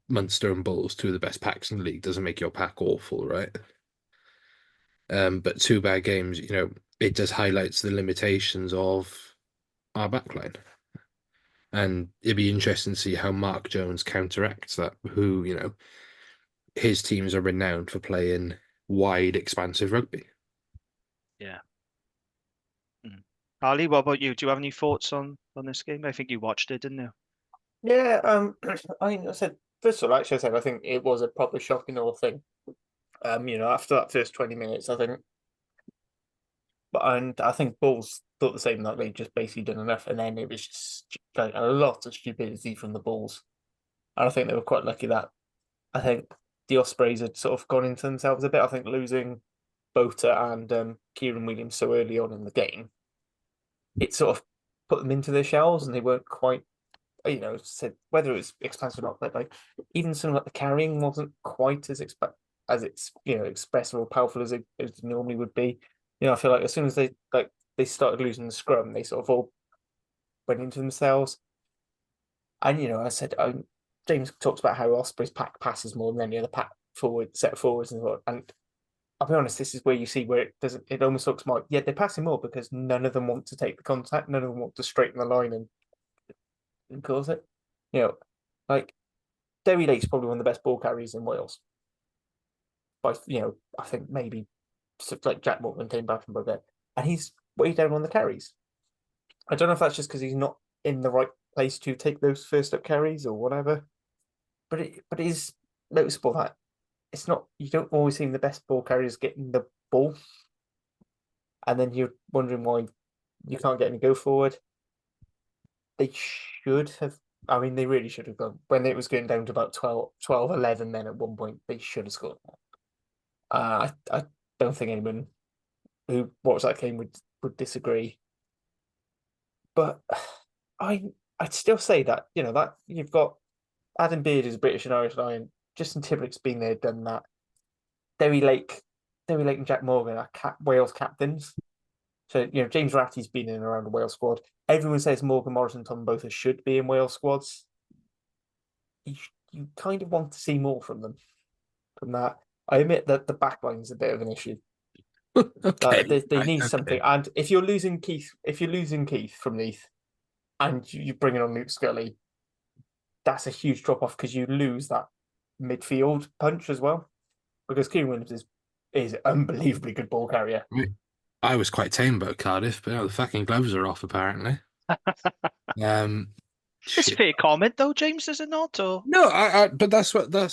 Munster and Bulls, two of the best packs in the league, doesn't make your pack awful, right? But two bad games, it just highlights the limitations of our backline. And it'd be interesting to see how Mark Jones counteracts that, who, his teams are renowned for playing wide, expansive rugby. Yeah. Harley, what about you? Do you have any thoughts on this game? I think you watched it, didn't you? Yeah, I said first of all, actually, I said I think it was a proper shocking little thing. After that first 20 minutes, I think, and I think Bulls thought the same, that they just basically done enough, and then it was just like a lot of stupidity from the Bulls. And I think they were quite lucky that I think the Ospreys had sort of gone into themselves a bit. I think losing Bota and Kieran Williams so early on in the game, it sort of put them into their shells, and they weren't quite, said whether it was expansive or not, but like even something like the carrying wasn't quite as it's expressive or powerful as it normally would be. I feel like as soon as they started losing the scrum, they sort of all went into themselves. And I said, James talks about how Ospreys pack passes more than any other pack set forwards and I'll be honest, this is where you see where it doesn't. It almost looks like they're passing more because none of them want to take the contact, none of them want to straighten the line and cause it. Like Derry Lake's probably one of the best ball carriers in Wales. But I think maybe like Jack Morgan came back from a bit, and he's way down on the carries. I don't know if that's just because he's not in the right place to take those first up carries or whatever. But it is noticeable that it's not. You don't always see the best ball carriers getting the ball, and then you're wondering why you can't get any go forward. They should have. I mean, they really should have gone when it was going down to about 12-11. Then at one point they should have scored. I don't think anyone who watched that game would disagree. But I'd still say that that you've got Adam Beard is a British and Irish Lion. Justin Tibbetts been there, done that. Derry Lake and Jack Morgan are Wales captains. So James Ratty's been in and around the Wales squad. Everyone says Morgan Morris and Tom Botha should be in Wales squads. You kind of want to see more from them. From that, I admit that the backline is a bit of an issue. Okay, they need okay. something. And if you're losing Keith from Leith, and you bring in on Luke Scully, that's a huge drop off because you lose that midfield punch as well. Because Kieran Williams is an unbelievably good ball carrier. Right. I was quite tame about Cardiff, but the fucking gloves are off apparently. It's a fair comment though, James, is it not? Or No, but that's what I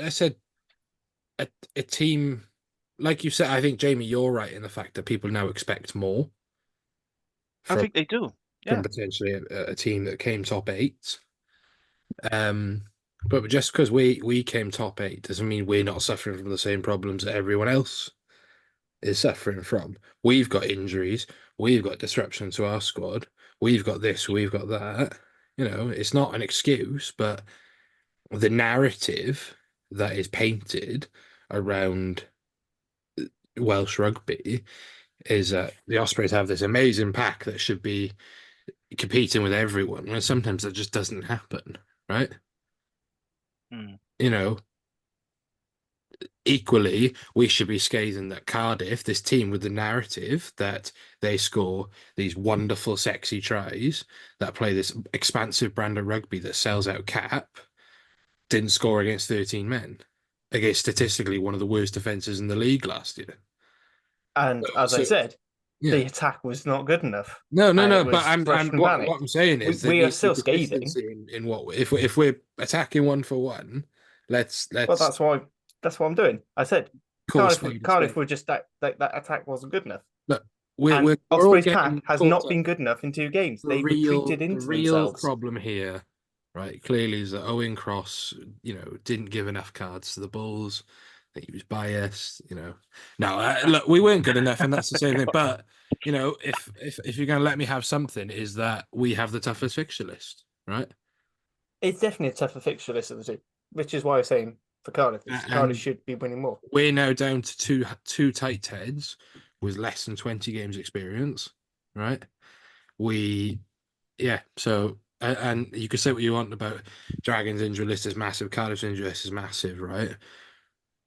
said. A team, like you said, I think Jamie, you're right in the fact that people now expect more. I think they do. Yeah. From potentially a team that came top 8. But just because we came top 8 doesn't mean we're not suffering from the same problems that everyone else is suffering from. We've got injuries, we've got disruption to our squad, we've got this, we've got that. It's not an excuse, but the narrative that is painted around Welsh rugby is that the Ospreys have this amazing pack that should be competing with everyone, and sometimes that just doesn't happen, right? Equally, we should be scathing that Cardiff, this team with the narrative that they score these wonderful, sexy tries, that play this expansive brand of rugby that sells out cap, didn't score against 13 men, against statistically one of the worst defences in the league last year. And as I said, the attack was not good enough. No. But what I'm saying is we that are still scathing. In what if we're attacking 1 for 1, let's. Well, that's what I'm doing. I said Cardiff were just that attack wasn't good enough. But Ospreys pack has not been good enough in 2 games. They retreated into themselves. The real problem here, right, clearly is that Owen Cross, didn't give enough cards to the Bulls. I think he was biased. No, look, we weren't good enough, and that's the same thing. But if you're going to let me have something, is that we have the toughest fixture list, right? It's definitely a tougher fixture list of the 2, which is why I'm saying for Cardiff, Cardiff should be winning more. We're now down to two tight heads with less than 20 games experience, right? So, and you can say what you want about Dragons' injury list is massive, Cardiff's injury list is massive, right?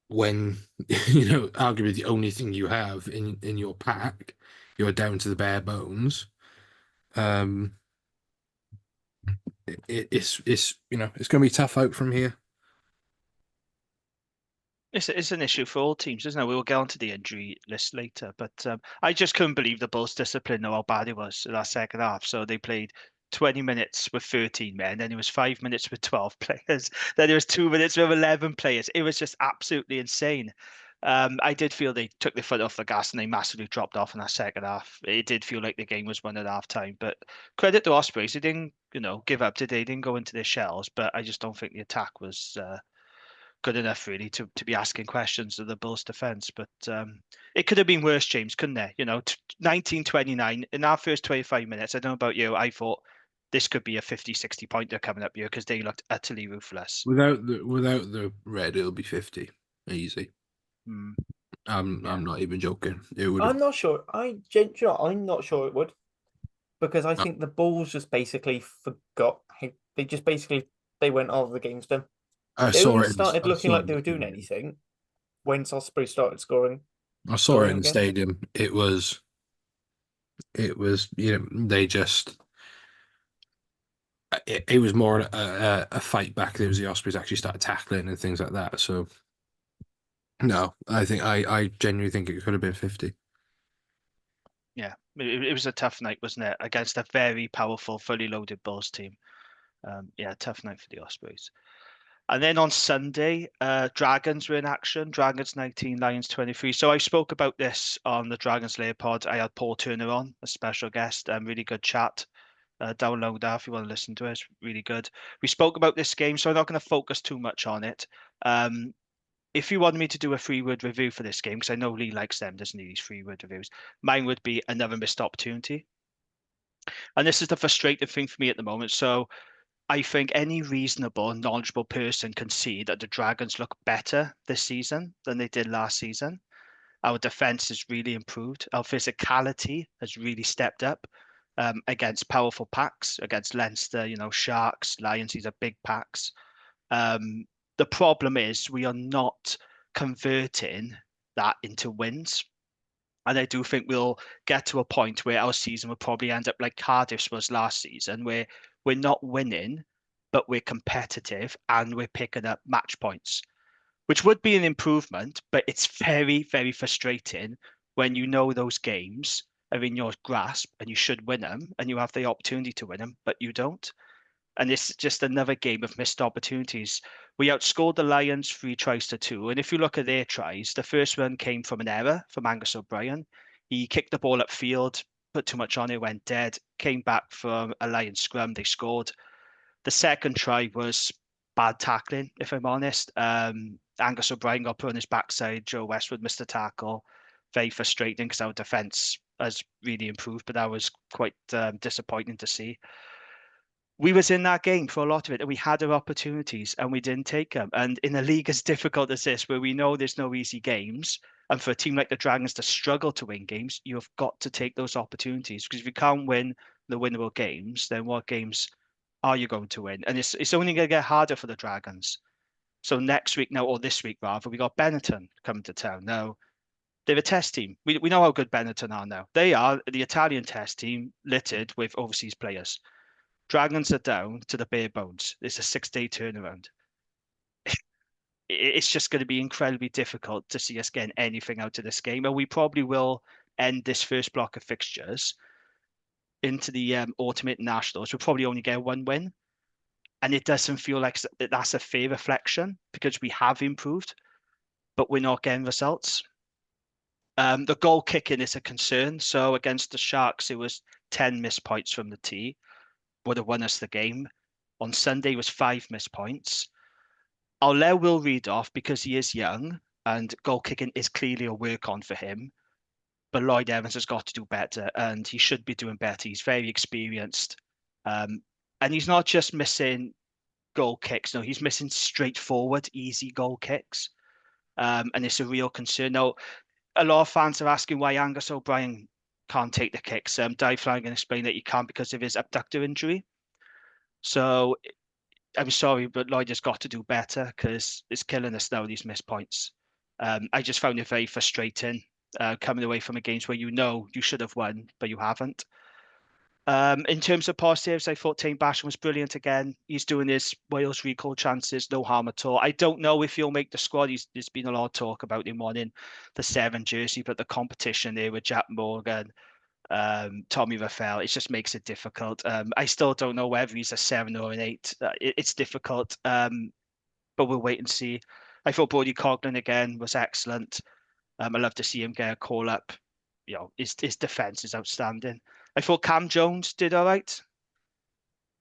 When, arguably the only thing you have in your pack, you're down to the bare bones. It's it's going to be tough out from here. It's an issue for all teams, isn't it? We will get onto the injury list later, but I just couldn't believe the Bulls' discipline or how bad it was in that second half. So they played 20 minutes with 13 men, then it was 5 minutes with 12 players, then it was 2 minutes with 11 players. It was just absolutely insane. I did feel they took their foot off the gas and they massively dropped off in that second half. It did feel like the game was won at half time, but credit to Ospreys. They didn't, give up today. They didn't go into their shells, but I just don't think the attack was good enough really to be asking questions of the Bulls defense. But it could have been worse, James, couldn't it? 19-29 in our first 25 minutes. I don't know about you. I thought this could be a 50, 60 pointer coming up here because they looked utterly ruthless. Without the red, it'll be 50 easy. Mm. I'm not even joking. It would. I'm not sure. I'm not sure it would, because I think the Bulls just basically forgot. They just basically went, "Oh, the game's done." I They saw only it. started looking like they were doing anything when Osprey started scoring. I saw it in the again. stadium. It was. They just. It was more a fight back. There was the Ospreys actually started tackling and things like that. So, no, I genuinely think it could have been 50. Yeah, it was a tough night, wasn't it? Against a very powerful, fully loaded Bulls team. Yeah, tough night for the Ospreys. And then on Sunday, Dragons were in action. Dragons 19, Lions 23. So I spoke about this on the Dragons Lair pod. I had Paul Turner on, a special guest. Really good chat. Download that if you want to listen to it. It's really good. We spoke about this game, so I'm not going to focus too much on it. If you wanted me to do a 3-word review for this game, because I know Lee likes them, doesn't he, these 3-word reviews, mine would be another missed opportunity. And this is the frustrating thing for me at the moment. So I think any reasonable, knowledgeable person can see that the Dragons look better this season than they did last season. Our defense has really improved. Our physicality has really stepped up against powerful packs, against Leinster, Sharks, Lions. These are big packs. The problem is we are not converting that into wins. And I do think we'll get to a point where our season will probably end up like Cardiff's was last season, where we're not winning, but we're competitive and we're picking up match points, which would be an improvement. But it's very, very frustrating when you know those games are in your grasp and you should win them and you have the opportunity to win them, but you don't. And it's just another game of missed opportunities. We outscored the Lions 3-2. And if you look at their tries, the first one came from an error from Angus O'Brien. He kicked the ball upfield, put too much on it, went dead, came back from a Lions scrum, they scored. The second try was bad tackling, if I'm honest. Angus O'Brien got put on his backside. Joe Westwood missed a tackle. Very frustrating because our defence has really improved, but that was quite disappointing to see. We was in that game for a lot of it and we had our opportunities and we didn't take them. And in a league as difficult as this, where we know there's no easy games, and for a team like the Dragons to struggle to win games, you have got to take those opportunities, because if you can't win the winnable games, then what games are you going to win? And it's only going to get harder for the Dragons. So next week now, or this week rather, we got Benetton coming to town. Now, they're a test team. We know how good Benetton are now. They are the Italian test team littered with overseas players. Dragons are down to the bare bones. It's a 6-day turnaround. It's just going to be incredibly difficult to see us getting anything out of this game. And we probably will end this first block of fixtures into the autumn internationals. We'll probably only get one win. And it doesn't feel like that's a fair reflection, because we have improved, but we're not getting results. The goal kicking is a concern. So against the Sharks, it was 10 missed points from the tee. Would have won us the game. On Sunday was 5 missed points. I'll let Will read off because he is young and goal kicking is clearly a work on for him. But Lloyd Evans has got to do better and he should be doing better. He's very experienced. And he's not just missing goal kicks. No, he's missing straightforward, easy goal kicks. And it's a real concern. Now, a lot of fans are asking why Angus O'Brien can't take the kicks. Dave Flanagan explained that he can't because of his abductor injury. So I'm sorry, but Lloyd has got to do better because it's killing us now, these missed points. I just found it very frustrating coming away from a games where you know you should have won, but you haven't. In terms of positives, I thought Tane Basham was brilliant again. He's doing his Wales recall chances, no harm at all. I don't know if he'll make the squad. There's been a lot of talk about him wanting the 7 jersey, but the competition there with Jack Morgan, Tommy Raphael, it just makes it difficult. I still don't know whether he's a 7 or an 8. It's difficult, but we'll wait and see. I thought Brody Coughlin again was excellent. I love to see him get a call up. His defense is outstanding. I thought Cam Jones did all right.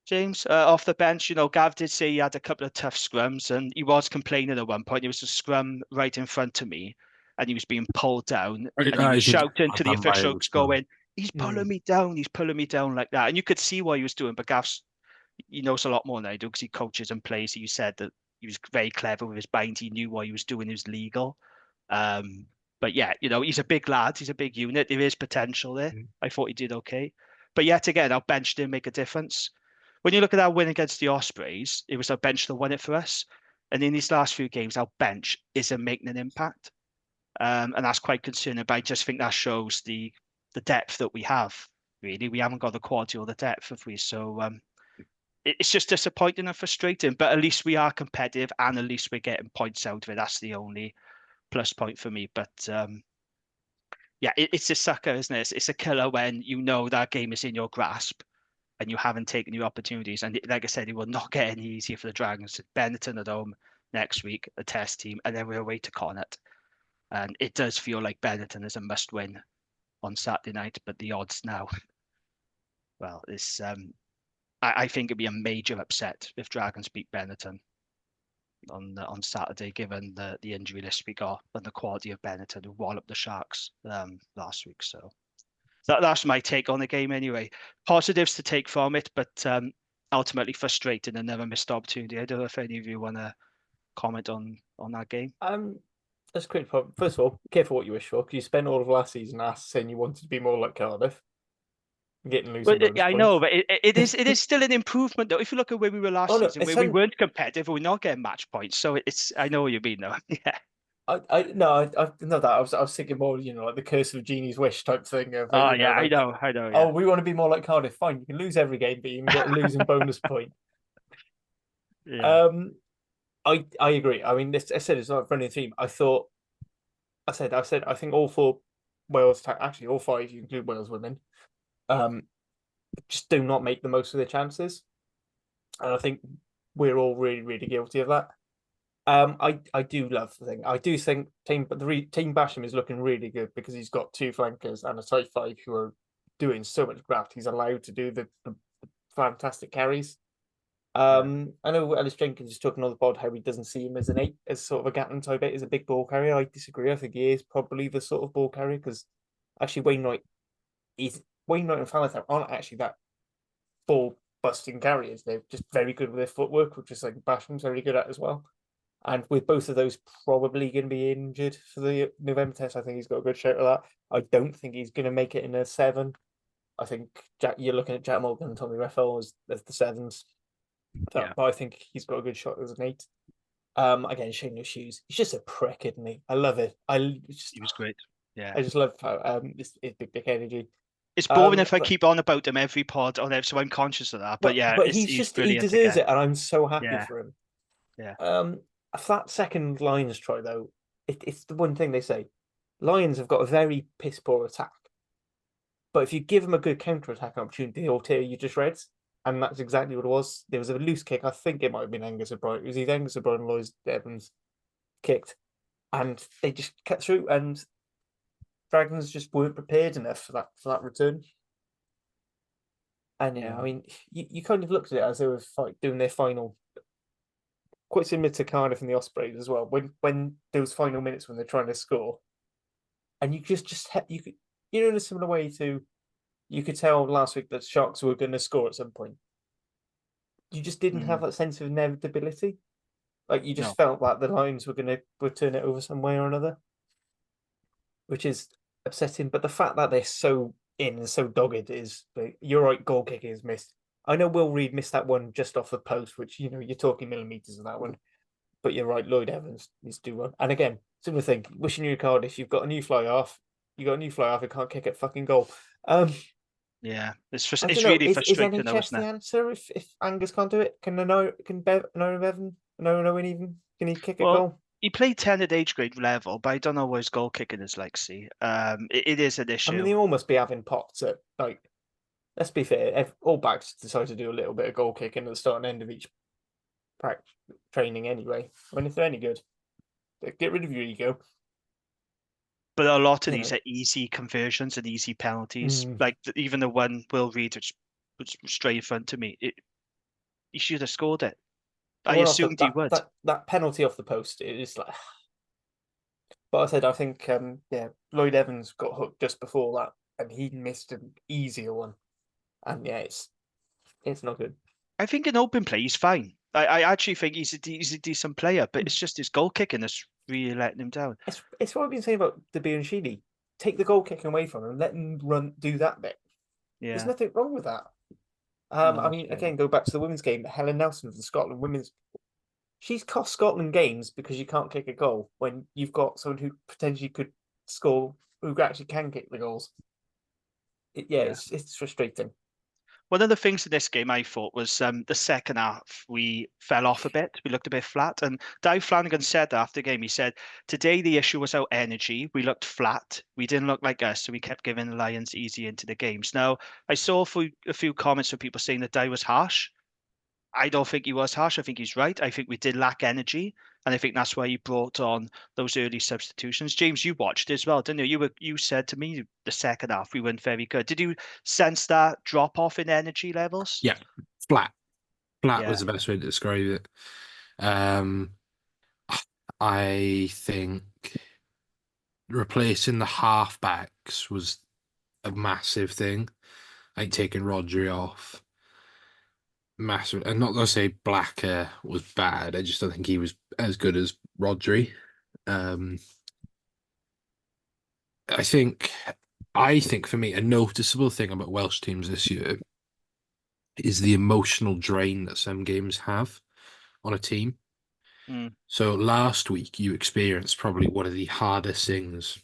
James, off the bench, Gav did say he had a couple of tough scrums, and he was complaining at one point. There was a scrum right in front of me, and he was being pulled down, and he was shouting to the officials, going, "He's pulling me down! He's pulling me down!" like that. And you could see what he was doing. But Gav's, he knows a lot more than I do because he coaches and plays. He said that he was very clever with his bind. He knew what he was doing. It was legal. But yeah, he's a big lad. He's a big unit. There is potential there. I thought he did okay. But yet again, our bench didn't make a difference. When you look at our win against the Ospreys, it was our bench that won it for us. And in these last few games, our bench isn't making an impact. And that's quite concerning. But I just think that shows the depth that we have, really. We haven't got the quality or the depth, have we? So it's just disappointing and frustrating. But at least we are competitive, and at least we're getting points out of it. That's the only plus point for me. But yeah, it's a sucker, isn't it? It's a killer when that game is in your grasp and you haven't taken your opportunities. And like I said, it will not get any easier for the Dragons. Benetton at home next week, a test team, and then we're away to Connacht. And it does feel like Benetton is a must-win on Saturday night, but the odds now, well, it's I think it'd be a major upset if Dragons beat Benetton on Saturday, given the injury list we got and the quality of Benetton, who walloped the Sharks last week. So that's my take on the game anyway. Positives to take from it, but ultimately frustrating and never missed opportunity. I don't know if any of you want to comment on that game. That's a quick point. First of all, be careful what you wish for, because you spent all of last season saying you wanted to be more like Cardiff. Getting losing bonus I know, but it is still an improvement though. If you look at where we were last season, where we weren't competitive, we're not getting match points. So I know what you mean though. Yeah. I know that I was thinking more, like the curse of Genie's wish type thing. Of, I know. Yeah. Oh, we want to be more like Cardiff. Fine, you can lose every game, but you can get a losing bonus point. Yeah. I agree. I mean, I said it's not a friendly team. I said I think all 4 Wales, actually all 5, you include Wales women, just do not make the most of their chances, and I think we're all really, really guilty of that. I do love the thing. I do think Team Basham is looking really good because he's got 2 flankers and a tight 5 who are doing so much graft. He's allowed to do the fantastic carries. I know Ellis Jenkins is talking on the pod how he doesn't see him as an 8, as sort of a Gatland type 8, as a big ball carrier. I disagree. I think he is probably the sort of ball carrier, because actually Wainwright and Falataw aren't actually that ball busting carriers. They're just very good with their footwork, which is like Basham's very good at as well. And with both of those probably going to be injured for the November test, I think he's got a good shot at that. I don't think he's going to make it in a 7. I think you're looking at Jack Morgan and Tommy Reffell as the 7s. But I think he's got a good shot as an 8. Again, Shane Shoes. He's just a prick, isn't he? I love it. He was great. Yeah. I just love how it's big energy. It's boring if I keep on about him every pod on there, so I'm conscious of that. But he's brilliant. He deserves it, and I'm so happy for him. Yeah. That second Lions try though, it's the one thing they say. Lions have got a very piss poor attack, but if you give them a good counter attack opportunity, they'll tear you to shreds. And that's exactly what it was. There was a loose kick. I think it might have been Angus O'Brien. It was either Angus O'Brien or Lloyd Evans kicked. And they just cut through, and Dragons just weren't prepared enough for that return. And I mean, you kind of looked at it as they were doing their final, quite similar to Cardiff and the Ospreys as well. When those final minutes when they're trying to score, and you you could, in a similar way to, you could tell last week that Sharks were going to score at some point. You just didn't have that sense of inevitability. Like, you just felt like the Lions were going to turn it over some way or another, which is upsetting. But the fact that they're so in and so dogged is, you're right, goal kicking is missed. I know Will Reed missed that one just off the post, which, you're talking millimetres of that one. But you're right, Lloyd Evans needs to do one. And again, similar thing, wishing you Cardiff, you've got a new fly-half. You got a new fly-half who can't kick at fucking goal. Yeah, it's really frustrating. Is NHS the answer if Angus can't do it? Can Bevan, even, can he kick a goal? He played 10 at age grade level, but I don't know what his goal kicking is like. It is an issue. I mean, they almost be having pots at, let's be fair, all backs decide to do a little bit of goal kicking at the start and end of each training anyway. I mean, if they're any good. Get rid of your ego. But a lot of You these know. are easy conversions and easy penalties. Mm. Like even the one Will Reed, which was straight in front of me, he should have scored it. The I one off the, assumed he would. that penalty off the post, it is like. But I said I think yeah, Lloyd Evans got hooked just before that, and he missed an easier one, and yeah, it's not good. I think in open play he's fine. I actually think he's a decent player, but it's just his goal kicking that's really letting him down. It's what I've been saying about De Bianchini. Take the goal kicking away from him, let him do that bit. There's Yeah. nothing wrong with that. No, I mean, it's fair. again, go back to the women's game. Helen Nelson of the Scotland women's. She's cost Scotland games because you can't kick a goal when you've got someone who potentially could score, who actually can kick the goals. Yeah, Yeah. it's frustrating. One of the things in this game I thought was the second half we fell off a bit. We looked a bit flat. And Dave Flanagan said that after the game. He said, today the issue was our energy. We looked flat. We didn't look like us. So we kept giving the Lions easy into the games. Now, I saw a few comments from people saying that Dave was harsh. I don't think he was harsh. I think he's right. I think we did lack energy. And I think that's why he brought on those early substitutions. James, you watched as well, didn't you? You said to me the second half we weren't very good. Did you sense that drop off in energy levels? Yeah, flat. Flat Yeah. was the best way to describe it. Um, I think replacing the halfbacks was a massive thing. Like taking Rodri off, massive. And not to say Blacker was bad. I just don't think he was as good as Rodri. Um, I think, I think for me, a noticeable thing about Welsh teams this year is the emotional drain that some games have on a team. Mm. So last week you experienced probably one of the hardest things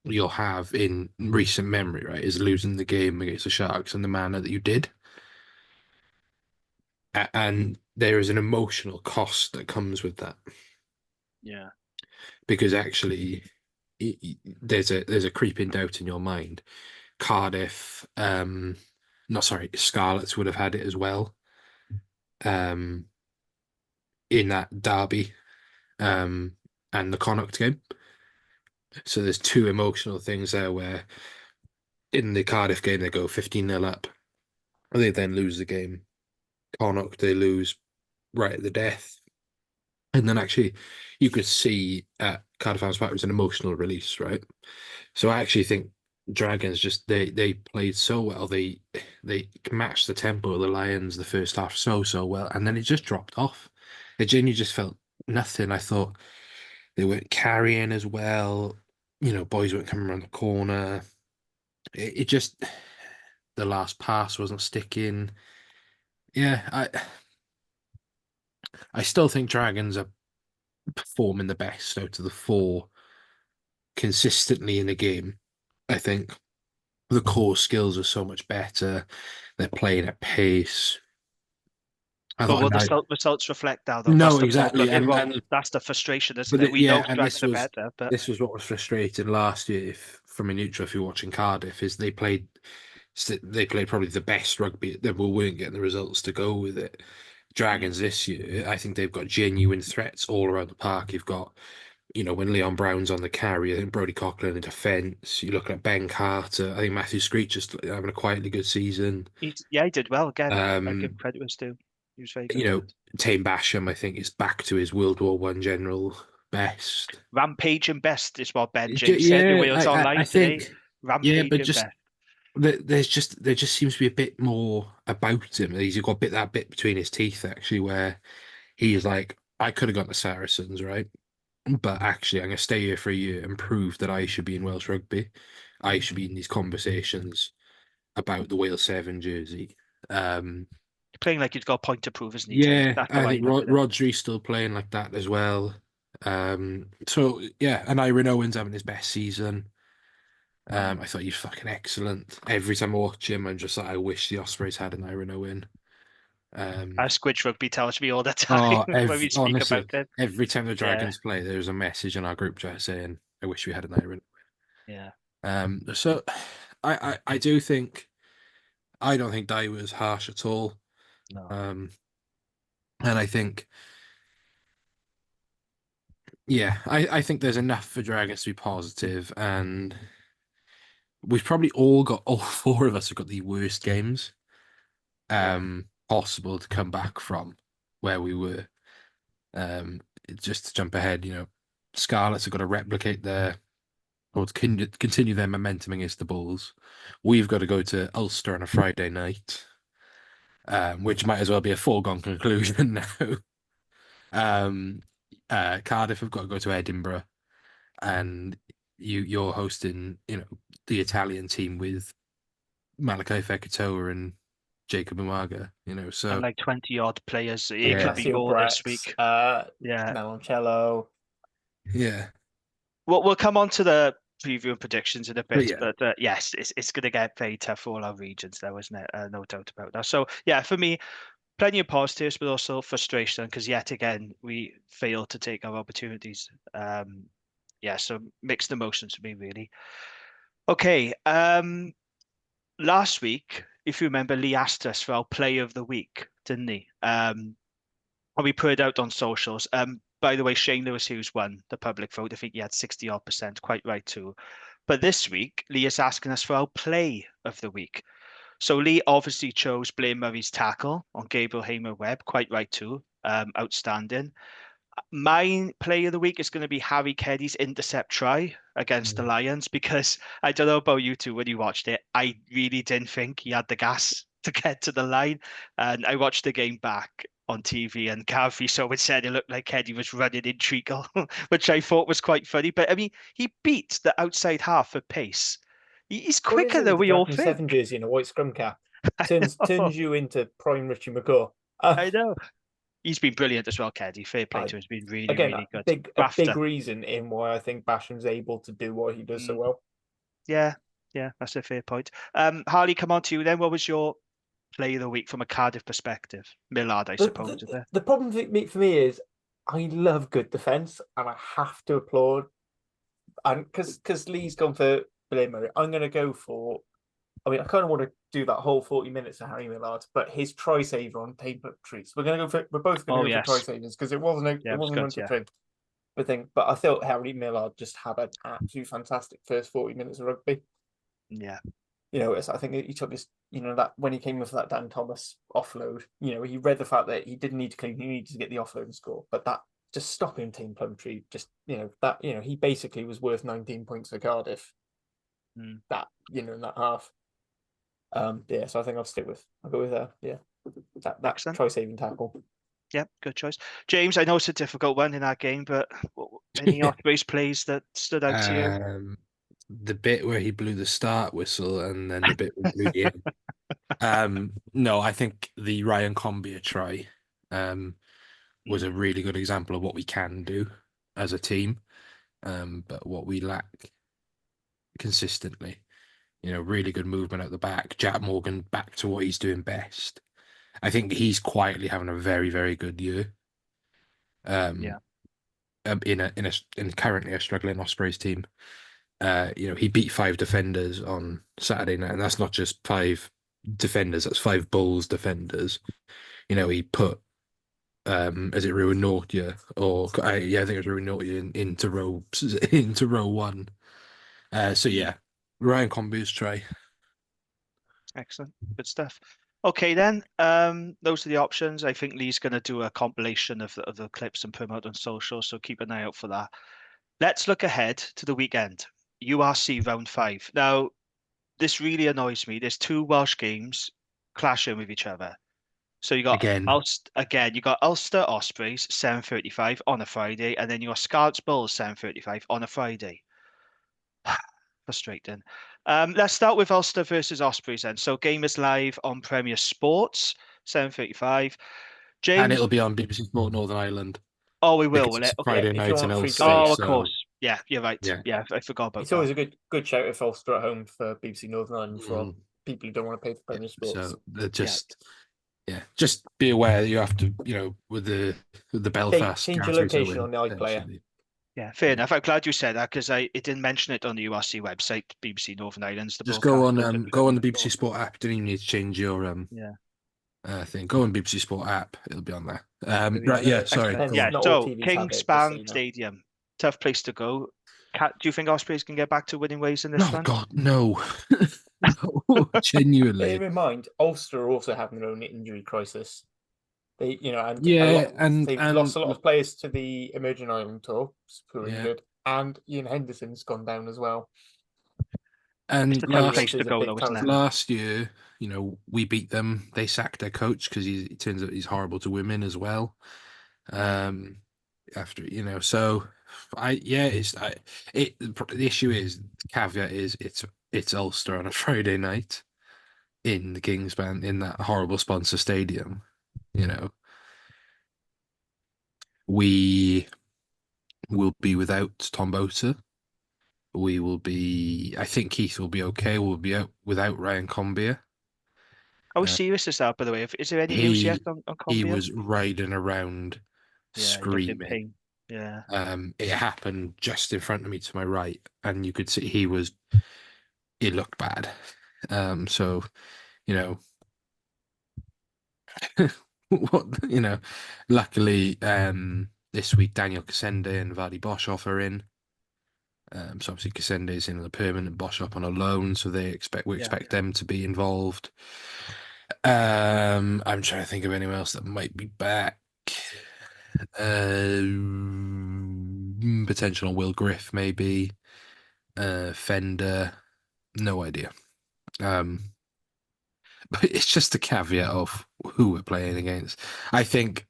you'll have in recent memory, right? Is losing the game against the Sharks in the manner that you did. And there is an emotional cost that comes with that. Yeah. Because actually there's a creeping doubt in your mind. Cardiff, not sorry, Scarlets would have had it as well. In that derby, and the Connacht game. So there's two emotional things there where in the Cardiff game they go 15-0 up. They then lose the game. Connacht, they lose right at the death. And then actually you could see at Cardiff Arms Park it was an emotional release, right? So I actually think Dragons just they played so well. They matched the tempo of the Lions the first half so well, and then it just dropped off. It genuinely just felt nothing. I thought they weren't carrying as well. You know, boys weren't coming around the corner. It just the last pass wasn't sticking. Yeah, I still think Dragons are performing the best out of the four consistently in the game. I think the core skills are so much better. They're playing at pace. I But thought, will the results reflect that though? That's no, the exactly, problem. It won't. and That's the frustration, isn't but it? We know yeah, and Dragons are better, but this was what was frustrating last year. If from a neutral, if you're watching Cardiff, is they played probably the best rugby. They weren't getting the results to go with it. Dragons this year, I think they've got genuine threats all around the park. You've got, you know, when Leon Brown's on the carry, I think Brody Coughlin in defence. You look at Ben Carter. I think Matthew Screech just having a quietly good season. he did well again. I give Um, credit was due. He was very you good. know, Tame Basham, I think, is back to his World War One general best. Rampage and best is what Ben James said in Yeah, Wales I Online today. think, yeah, Rampage but and just best. there just seems to be a bit more about him. He's got that bit between his teeth actually, where he's like, I could have gone to Saracens, right? But actually, I'm going to stay here for a year and prove that I should be in Welsh rugby. I should be in these conversations about the Wales 7 jersey. Playing like he's got a point to prove, isn't he, Tate? Yeah, That's how I I think look at it. Rodri's still playing like that as well. So yeah, and Iron Owens having his best season. I thought he was fucking excellent. Every time I watch him, I'm just like, I wish the Ospreys had an Iron Owen. Squidge Rugby tells me all the time when we speak Honestly, about it. every time the Yeah, Dragons play, there's a message in our group chat saying, I wish we had an Iron. yeah. So I do think I don't think Dai was harsh at all. No. And I think Yeah, I think there's enough for Dragons to be positive, and we've probably all 4 of us have got the worst games possible to come back from where we were. Just to jump ahead, Scarlets have got to replicate or to continue their momentum against the Bulls. We've got to go to Ulster on a Friday night, which might as well be a foregone conclusion now. Cardiff have got to go to Edinburgh, and you're hosting, the Italian team with Malachi Fekitoa and Jacob Umaga, And so like 20 odd players. It could yeah, be Ignacio more this Brex, week. Yeah. Meloncello. yeah, We'll come on to the preview and predictions in a but bit, yeah, but yes, it's going to get very tough for all our regions, though, isn't it? No doubt about that. So yeah, for me, plenty of positives, but also frustration because yet again we failed to take our opportunities. Yeah, so mixed emotions for me, really. Okay, last week, if you remember, Lee asked us for our play of the week, didn't he? And we put it out on socials. By the way, Shane Lewis Hughes won the public vote. I think he had 60 odd percent, quite right too. But this week, Lee is asking us for our play of the week. So Lee obviously chose Blair Murray's tackle on Gabriel Hamer-Webb, quite right too. Outstanding. My play of the week is going to be Harry Keddy's intercept try against the Lions because I don't know about you two when you watched it. I really didn't think he had the gas to get to the line. And I watched the game back on TV and Garvey so it said it looked like Keddy was running in treacle, which I thought was quite funny. But I mean, he beat the outside half for pace. He's What is quicker it with than the we all Dragon think. 7 jersey and a white scrum cap? I Turns know. turns you into prime Richie McCaw. I know. He's been brilliant as well, Keddy. Fair play I to him. He's been really, again really good. a big Grafter. reason in why I think Basham's able to do what he does so Mm. well. Yeah, yeah, that's a fair point. Harley, come on to you then. What was your play of the week from a Cardiff perspective? Millard, I The, suppose, is the, it? the problem for me is I love good defense and I have to applaud and because Lee's gone for Blair Murray, I'm going to go for. I mean, I kind of want to do that whole 40 minutes of Harry Millard, but his try saver on paper treats. We're both going to Oh, go for try yes. savers because it wasn't Yeah, it was good. meant to Yeah. thing. But I thought Harry Millard just had an absolute fantastic first 40 minutes of rugby. Yeah. I think he took his, that when he came with that Dan Thomas offload, he read the fact that he didn't need to clean, he needed to get the offload and score. But that just stopping Team Plumtree, he basically was worth 19 points for Cardiff. Mm. That, in that half. So I think I'll go with that Excellent. try saving tackle. Yeah, good choice. James, I know it's a difficult one in that game, but any Ospreys plays that stood out to you? The bit where he blew the start whistle and then the bit where he blew the end. No, I think the Ryan Combia try was a really good example of what we can do as a team, but what we lack consistently. Really good movement at the back. Jack Morgan back to what he's doing best. I think he's quietly having a very, very good year. Yeah. In currently a struggling Ospreys team. He beat 5 defenders on Saturday night, and that's not just 5 defenders, that's 5 Bulls defenders. He put is it Ruin Nortia or I think it was Ruin Nortia into row 1. So yeah, Ryan Combu's try. Excellent. Good stuff. Okay, then. Those are the options. I think Lee's going to do a compilation of the clips and put them out on social, so keep an eye out for that. Let's look ahead to the weekend. URC round 5. Now, this really annoys me. There's 2 Welsh games clashing with each other. So you got Again. You got Ulster Ospreys 7:35 on a Friday, and then you got Scarlets Bulls 7:35 on a Friday. Frustrating. Let's start with Ulster versus Ospreys then. So game is live on Premier Sports 7:35. And James, it'll be on BBC Sport Northern Ireland oh, we will because it? it's Okay. Friday If you night in want free to Ulster. air, Oh, yeah. of So course. Yeah, you're right. yeah. Yeah, I forgot about It's that. always a good shout if Ulster at home for BBC Northern Ireland for people who don't want to pay for Premier Sports. So they're just be aware that you have to, with the Belfast Change your Gatwick location win, on the iPlayer. essentially. Yeah, fair enough. I'm glad you said that because it didn't mention it on the URC website, BBC Northern Ireland's the Just go on broadcaster. go on the BBC Sport app. Don't even need to change your thing. Go on BBC Sport app. It'll be on there. Right, yeah. Sorry. Excellent. Hence, Go on. Yeah, not all so TVs have it, just so Kingspan you know. Stadium. tough place to go. Do you think Ospreys can get back to winning ways in this Oh one? God, no, no, genuinely. Bear in mind, Ulster are also having their own injury crisis. They, and Yeah, they've lost a lot of players to the Emerging Ireland tour, who are Yeah. injured, and Ian Henderson's gone down as well. and It's a tough Last- place to is a go, big though, isn't talent. it? last year, we beat them. They sacked their coach because it turns out he's horrible to women as well. After so the issue is, the caveat is, it's Ulster on a Friday night in the Kingspan in that horrible sponsor stadium. We will be without Tom Boter. We will be. I think Keith will be okay. We'll be out without Ryan Combier. How Uh, serious is that, by the way? Is there any news yet He on he Combia? was riding around Yeah, he looked in screaming. pain. Yeah. It happened just in front of me to my right, and you could see it looked bad. So, you know, what, luckily, this week Daniel Cassende and Vadi Boshoff are in. So obviously Cassende is in on a permanent, Boshoff on a loan, so we expect them to be involved. I'm trying to think of anyone else that might be back. Potential on Will Griff, maybe. Fender, no idea. But it's just a caveat of who we're playing against. I think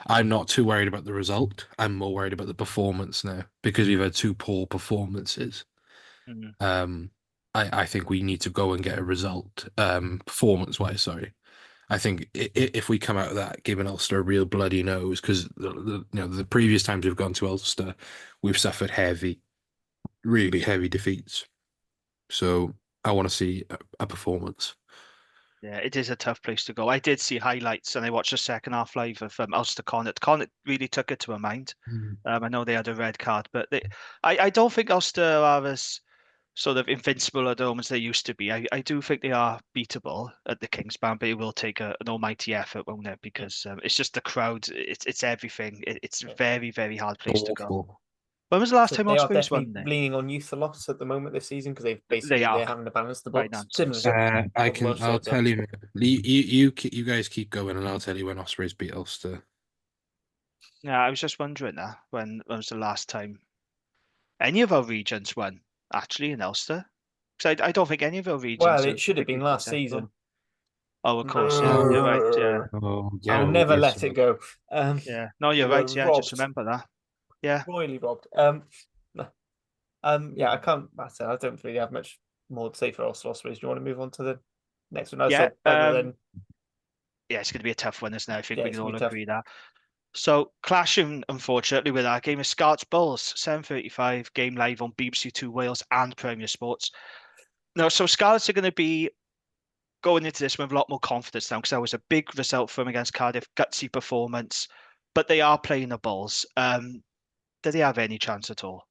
I'm not too worried about the result. I'm more worried about the performance now, because we've had two poor performances. Mm. I think we need to go and get a result, performance-wise, sorry. I think if we come out of that giving Ulster a real bloody nose, because the previous times we've gone to Ulster, we've suffered really heavy defeats. So I want to see a performance. Yeah, it is a tough place to go. I did see highlights and I watched the second half live of Ulster Connacht. Connacht really took it to a mind. I know they had a red card, but I don't think Ulster are as sort of invincible at home as they used to be. I do think they are beatable at the Kingspan, but it will take an almighty effort, won't it? Because it's just the crowd. It's everything. It's a very, very hard place to go. Awful. When was the last So time they are Ospreys definitely won there? leaning on youth a lot at the moment this season, because They are they're having to balance the books. finances. Similar to I'll tell you. You guys keep going, and I'll tell you when Ospreys beat Ulster. Yeah, I was just wondering that when was the last time any of our regions won actually in Ulster? Because I don't think any of our regions Well, are it should have been particularly last successful. season. Oh, of course, yeah, you're right. Yeah, Oh, I will yeah, never yes. let it go. yeah. No, you're We were right. Yeah, I just robbed, remember that. Yeah, royally robbed. Yeah, I can't. I don't really have much more to say for Ulster Ospreys. Do you want to move on to the next one? yeah. Other than Yeah, it's going to be a tough one, isn't it? I think yeah, we it's can gonna all be tough. agree that. So clashing, unfortunately, with our game is Scarlets Bulls, 7:35 game live on BBC Two Wales and Premier Sports. No, so Scarlets are going to be going into this with a lot more confidence now because that was a big result for them against Cardiff, gutsy performance, but they are playing the Bulls. Do they have any chance at all?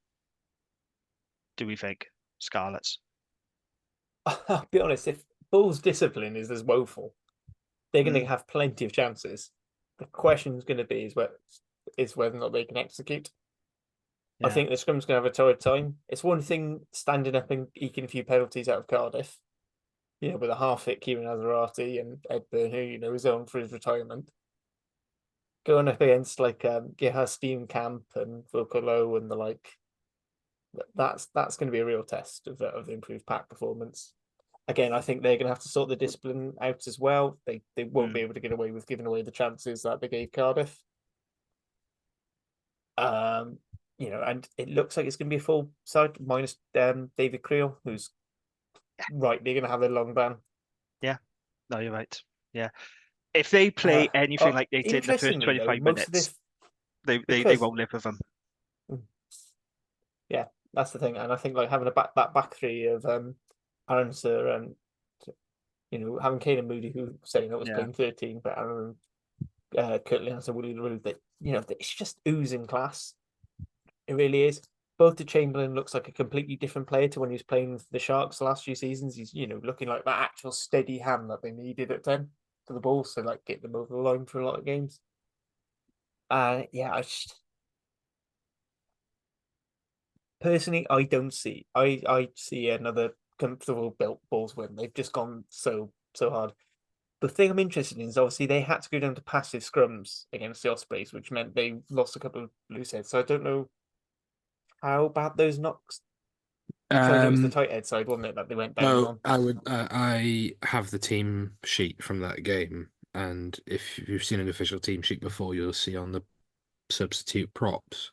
Do we think, Scarlets? I'll be honest. If Bulls' discipline is as woeful, they're going to Mm. have plenty of chances. The question is going to be is whether or not they can execute. I Yeah. think the scrum's going to have a torrid time. It's one thing standing up and eking a few penalties out of Cardiff, with a half-fit Kieran Azarati and Ed Byrne, who is on for his retirement. Going up against Geha Steenkamp and Wilco Low and the like, that's going to be a real test of the improved pack performance. Again, I think they're going to have to sort the discipline out as well. They won't be able to get away with giving away the chances that they gave Cardiff. And it looks like it's going to be a full side minus David Creel, who's right. They're going to have a long ban. Yeah. No, you're right. Yeah. If they play anything like they did in the first Interestingly, though, 25 most of minutes, this they won't live with them. Yeah, that's the thing, and I think having that back three of Aaron Sir and having Caden Moody, who saying that was playing 13, but Aaron Kirtley has a Willie LaRue that it's just oozing class. It really is. Both the Chamberlain looks like a completely different player to when he was playing for the Sharks the last few seasons. He's looking like that actual steady hand that they needed at 10 for the ball, so get them over the line for a lot of games. Yeah, personally, I don't see. I see another comfortable built Bulls win. They've just gone so hard. The thing I'm interested in is obviously they had to go down to passive scrums against the Ospreys, which meant they lost a couple of loose heads. So I don't know how bad those knocks. So I know it was the tight head side, wasn't it, that they went down on? I have the team sheet from that game, and if you've seen an official team sheet before, you'll see on the substitute props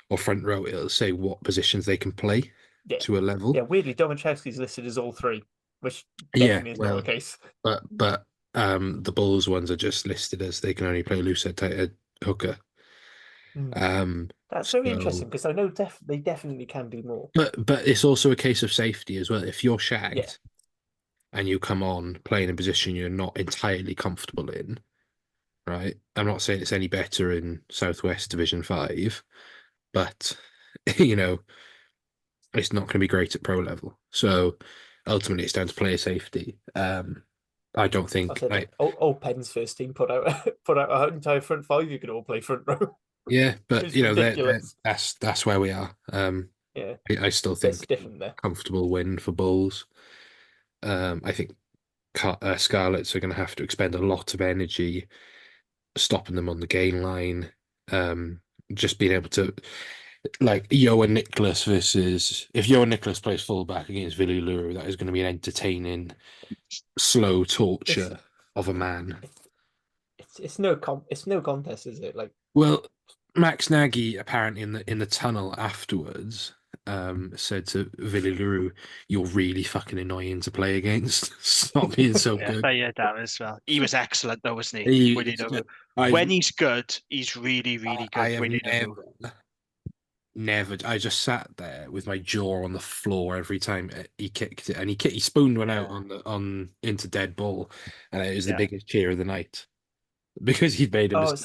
or front row, it'll say what positions they can play Yeah. to a level. Yeah, weirdly, Domachowski's listed as all three, which Yeah, definitely is not the case. but the Bulls ones are just listed as they can only play loose head, tight head, hooker. That's very So- interesting because I know they definitely can do more. But it's also a case of safety as well. If you're shagged Yeah. and you come on playing a position you're not entirely comfortable in, right? I'm not saying it's any better in Southwest Division 5, but you know, it's not going to be great at pro level. So ultimately, it's down to player safety. I don't I think said, old Penn's first team put out an entire front five. You could all play front row. yeah, but It's you know, ridiculous. that's where we are. Yeah, I still it's think different there. comfortable win for Bulls. I think Scarlets are going to have to expend a lot of energy stopping them on the gain line. Just being able to, like, Johan Nicholas versus, if Johan Nicholas plays fullback against Villy Luru, that is going to be an entertaining, slow torture of a man. It's no contest, is it? Like, Well, Max Nagy apparently in the tunnel afterwards said to Villy Luru, "You're really fucking annoying to play against. Stop being so Yeah, good." I heard that as well. He was excellent though, wasn't he? He, Willie Lou. I've, When he's good, he's really, really I good. have Willie Lou. never. I just sat there with my jaw on the floor every time he kicked it, and he spooned one out on into dead ball, and it was the Yeah. biggest cheer of the night because he'd made a oh, mistake. is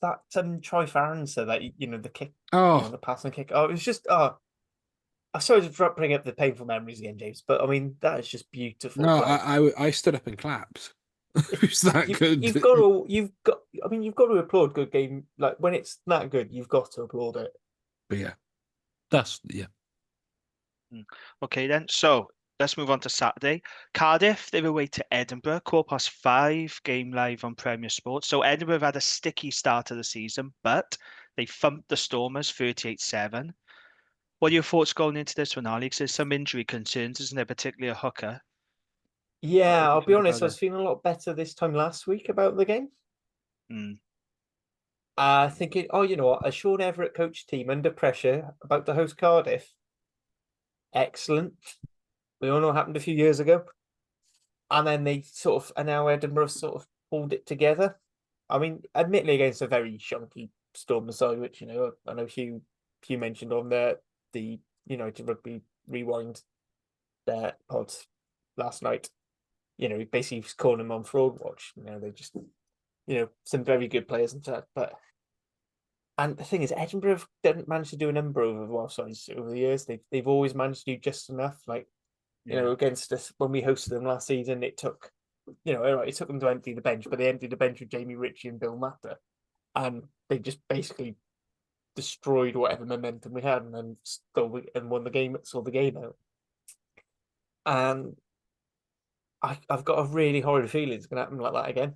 that Troy Farron said that the kick, Oh, the pass and kick. Oh, it was just I'm sorry to bring up the painful memories again, James, but I mean that is just beautiful. no, Like, I stood up and clapped. It was that good. you've got. I mean, you've got to applaud good game. Like when it's that good, you've got to applaud it. But yeah, yeah. Okay then. So let's move on to Saturday. Cardiff, they were away to Edinburgh, 5:15, game live on Premier Sports. So Edinburgh have had a sticky start to the season, but they thumped the Stormers 38-7. What are your thoughts going into this one, Alex? There's some injury concerns, isn't there? Particularly a hooker. Yeah, What do you I'll be think honest. I about was feeling a lot better this time last week about the game. it? Thinking, oh, you know what? A Sean Everett coach team under pressure about to host Cardiff. Excellent. We all know what happened a few years ago. And then they and now Edinburgh sort of pulled it together. I mean, admittedly against a very shonky Storm side, which, I know Hugh mentioned on the United Rugby Rewind their pods last night. Basically was calling them on fraud watch. They just, some very good players and stuff. And the thing is, Edinburgh didn't manage to do a number over the years. They've always managed to do just enough. Like, against us when we hosted them last season, it took, it took them to empty the bench, but they emptied the bench with Jamie Ritchie and Bill Matter, and they just basically destroyed whatever momentum we had, and then won the game. Saw the game out, and I've got a really horrid feeling it's going to happen like that again.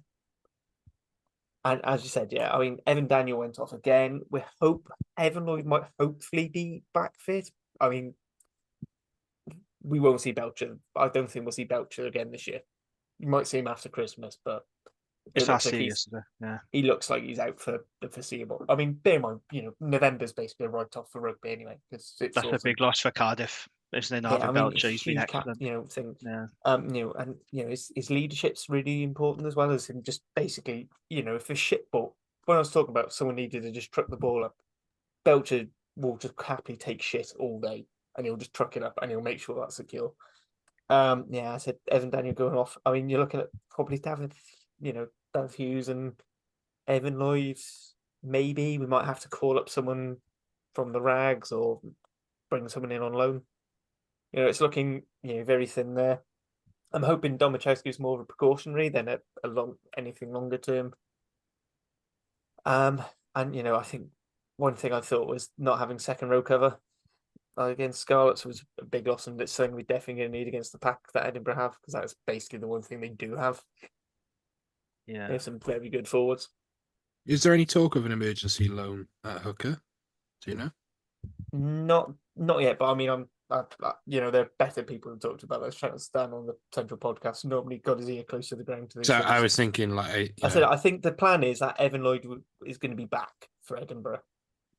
And as you said, yeah, I mean, Evan Daniel went off again. We hope Evan Lloyd might hopefully be back fit. I mean, we won't see Belcher. I don't think we'll see Belcher again this year. You might see him after Christmas, but It's it not looks like serious, is it? Yeah. he looks like he's out for the foreseeable. I mean, bear in mind, November's basically a write-off for rugby anyway, because it's That's a big loss for Cardiff, isn't it? Not having Belcher, he's been huge excellent. thing. Yeah. And his leadership's really important as well as him just basically, if a shit ball. When I was talking about someone needed to just truck the ball up, Belcher will just happily take shit all day, and he'll just truck it up, and he'll make sure that's secure. I said Evan Daniel going off. I mean, you're looking at probably David Hughes and Evan Lloyd. Maybe we might have to call up someone from the Rags or bring someone in on loan. It's looking very thin there. I'm hoping Domachowski is more of a precautionary than anything longer term. And I think one thing I thought was not having second row cover. against Scarlets was a big loss, and it's something we're definitely going to need against the pack that Edinburgh have, because that's basically the one thing they do have. They Yeah. have some very good forwards. Is there any talk of an emergency loan at hooker? Do you know? Not yet, but I mean, there are better people who talked about this. Trying to stand on the central podcast, normally got his ear close to the ground to these So things. I was thinking, like, I said I think the plan is that Evan Lloyd is going to be back for Edinburgh,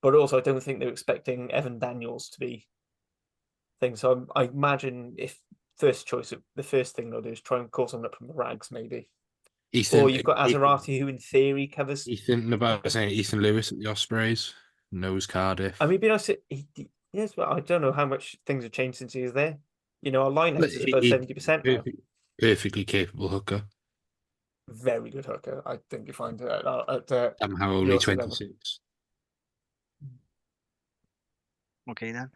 but also I don't think they're expecting Evan Daniels to be thing. So I imagine if the first thing they'll do is try and call someone up from the rags, maybe. Ethan, Or you've got Azarati, who in theory covers. Ethan about saying Ethan Lewis at the Ospreys knows Cardiff. I mean, be honest, yes, but I don't know how much things have changed since he was there. Our lineup is above 70% now. Perfectly capable hooker. Very good hooker. I think you find it Somehow only Yorkshire 26. Okay then.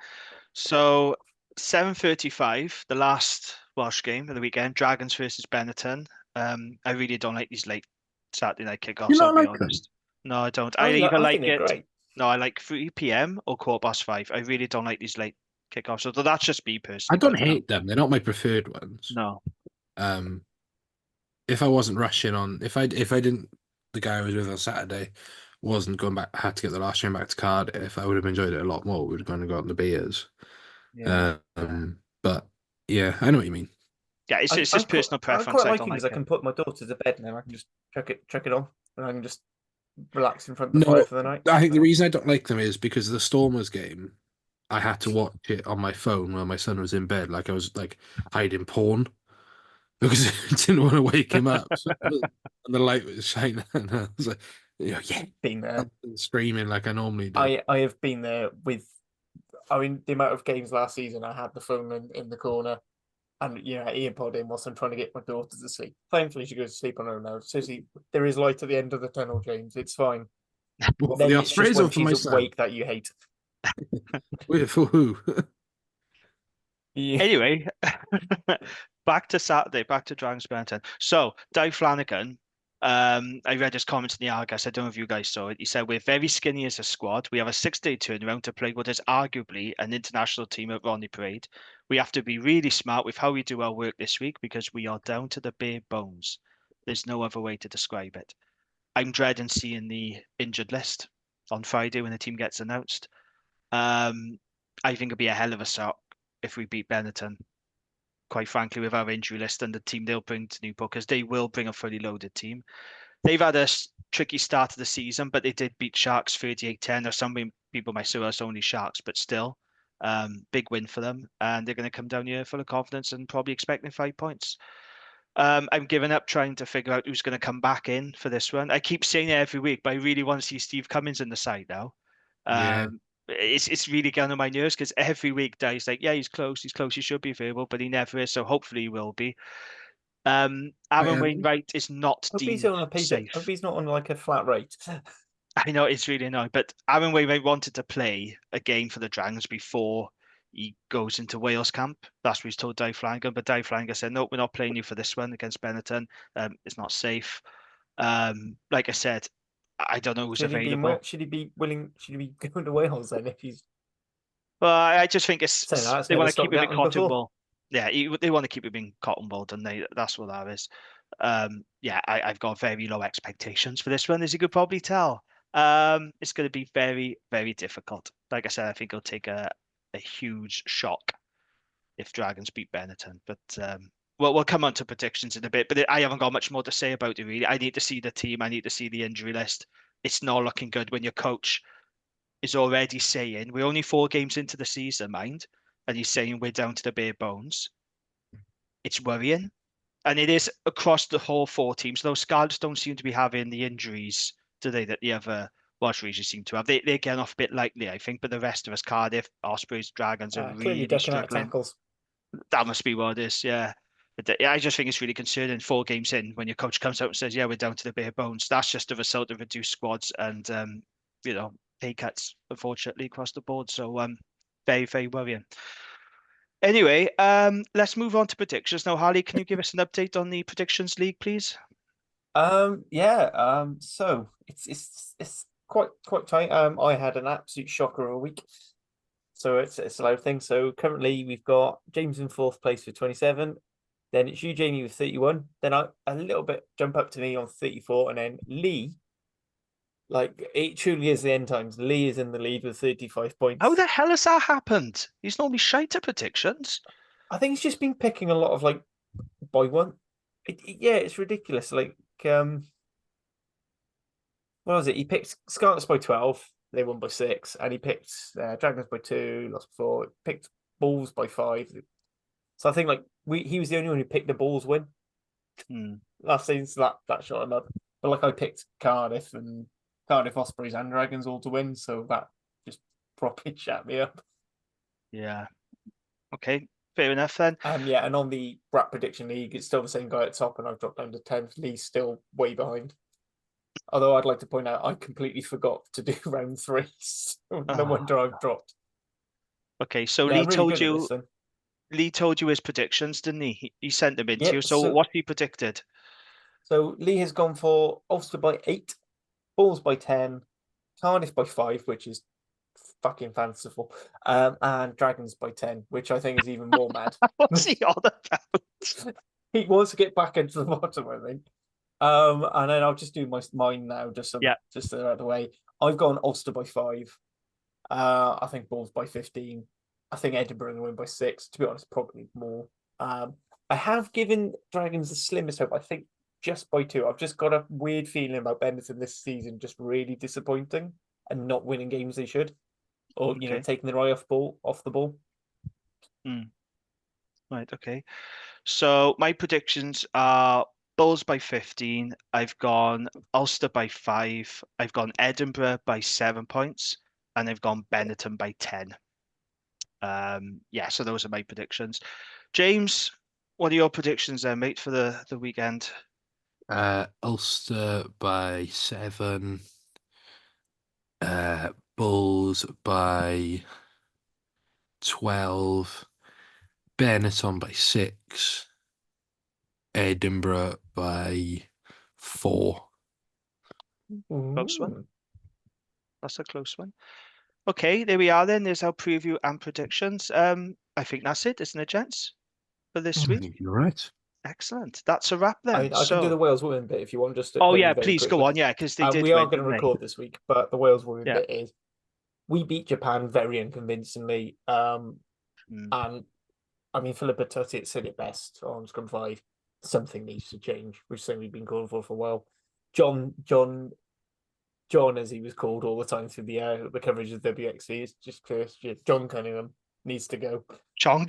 So 7:35, the last Welsh game of the weekend, Dragons versus Benetton. I really don't like these late Saturday night You kickoffs, not I'll be like them? honest. No, I don't. I either I like think they're it. great. No, I like 3 p.m. or 5:15. I really don't like these late kickoffs. Although that's just me I personally. don't But hate them. They're not my preferred ones. no. If I wasn't rushing on, if I didn't, the guy I was with on Saturday wasn't going back, had to get the last train back to Cardiff, I would have enjoyed it a lot more. We would have gone and gotten the beers. Yeah. But yeah, I know what you mean. Yeah, it's just personal I preference. quite like don't him like because I it. can put my daughter to bed now. I can just chuck it on, and I can just relax in front of the No, fire for the night. I think the reason I don't like them is because the Stormers game, I had to watch it on my phone while my son was in bed. Like I was like hiding porn because I didn't want to wake him up. So, and the light was shining, and I was like, yeah, Been there. screaming like I normally do. I have been there with. I mean, the amount of games last season, I had the phone in the corner, and earpod in whilst I'm trying to get my daughter to sleep. Thankfully, she goes to sleep on her own now. So see, there is light at the end of the tunnel, James. It's fine. What, for Then the it's just Ospreys when or for my she's son? awake that you hate. Wait, for who? Yeah. Anyway, back to Saturday, back to Dragons Benetton. So, Dave Flanagan, I read his comments in the Argus. I don't know if you guys saw it. He said, "We're very skinny as a squad. We have a 6-day turnaround to play what is arguably an international team at Ronnie Parade. We have to be really smart with how we do our work this week because we are down to the bare bones. There's no other way to describe it. I'm dreading seeing the injured list on Friday when the team gets announced. I think it'll be a hell of a start if we beat Benetton, quite frankly, with our injury list and the team they'll bring to Newport, because they will bring a fully loaded team. They've had a tricky start of the season, but they did beat Sharks 38-10. Or some people might say it's only Sharks, but still, big win for them. And they're going to come down here full of confidence and probably expecting 5 points. I'm giving up trying to figure out who's going to come back in for this one. I keep saying it every week, but I really want to see Steve Cummins in the side now. Yeah. It's really getting on my nerves because every week Dai's like, yeah, he's close, he should be available, but he never is. So hopefully he will be. Aaron Wainwright is not Hope he's deemed on a safe. Hope he's not on like a flat rate. I know it's really annoying, but Aaron Wainwright wanted to play a game for the Dragons before he goes into Wales camp. That's what he's told Dai Flanagan. But Dai Flanagan said, no, we're not playing you for this one against Benetton. It's not safe. Like I said, I don't know who's available. Should he be willing? Should he be going to Wales then if he's Well, I just think saying that's they never want to keep stopped him in happening cotton before? ball. Yeah, they want to keep him in cotton ball, and that's what that is. Yeah, I've got very low expectations for this one, as you could probably tell. It's going to be very, very difficult. Like I said, I think it'll take a huge shock if Dragons beat Benetton. But well, we'll come on to predictions in a bit. But I haven't got much more to say about it, really. I need to see the team. I need to see the injury list. It's not looking good when your coach is already saying we're only 4 games into the season, mind, and he's saying we're down to the bare bones. It's worrying. And it is across the whole 4 teams. Those Scarlets don't seem to be having the injuries, do they, that the other Welsh regions seem to have. They're getting off a bit lightly, I think, but the rest of us, Cardiff, Ospreys, Dragons, are Clearly really ducking out of struggling. tackles. That must be what it is, yeah. But I just think it's really concerning 4 games in when your coach comes out and says, yeah, we're down to the bare bones. That's just a result of reduced squads and, pay cuts, unfortunately, across the board. So very, very worrying. Anyway, let's move on to predictions. Now, Harley, can you give us an update on the Predictions League, please? Yeah. So it's quite tight. I had an absolute shocker of a week. So it's a loud thing. So currently we've got James in 4th place with 27. Then it's you, Jamie, with 31. Then a little bit jump up to me on 34, and then Lee. Like it truly is the end times. Lee is in the lead with 35 points. How the hell has that happened? He's normally shite at predictions. I think he's just been picking a lot of like by one. Yeah, it's ridiculous. Like what was it? He picked Scarlets by 12. They won by 6, and he picked Dragons by 2, lost by 4. Picked Bulls by 5. So I think like he was the only one who picked the Bulls win last season. So that shot him up. But like I picked Cardiff Ospreys and Dragons all to win, so that just properly shut me up. Yeah. Okay, fair enough then. Yeah, and on the WRAP prediction league, it's still the same guy at top, and I've dropped down to 10th. Lee's still way behind. Although I'd like to point out, I completely forgot to do round 3. So no wonder I've dropped. Okay, so Yeah, Lee told you his predictions, didn't he? He sent them in to Yep, you. So what he predicted? So Lee has gone for Ulster by 8, Bulls by 10, Cardiff by 5, which is fucking fanciful, and Dragons by 10, which I think is even more mad. What's he on about? He wants to get back into the bottom, I think. And then I'll just do mine now, just so out of the way. I've gone Ulster by 5. I think Bulls by 15. I think Edinburgh will win by 6. To be honest, probably more. I have given Dragons the slimmest hope. I think just by 2. I've just got a weird feeling about Benetton this season, just really disappointing and not winning games they should, or taking their eye off the ball. Right. Okay. So my predictions are Bulls by 15. I've gone Ulster by 5. I've gone Edinburgh by 7 points, and I've gone Benetton by 10. Yeah, so those are my predictions. James, what are your predictions then, mate, for the weekend? Ulster by 7. Bulls by 12. Benetton by 6. Edinburgh by 4. Close one. That's a close one. Okay, there we are then. There's our preview and predictions. I think that's it, isn't it, gents, for this week? I think you're right. Excellent. That's a wrap then. I can do the Wales women bit if you want, just to yeah, please go on. Yeah, because they did. We are going to record this week, but the Wales women bit is we beat Japan very unconvincingly. And I mean, Philippa Tutti said it best on Scrum 5. Something needs to change, which is something we've been calling for a while. John, as he was called all the time through the coverage of WXV, is just clear. John Cunningham needs to go. John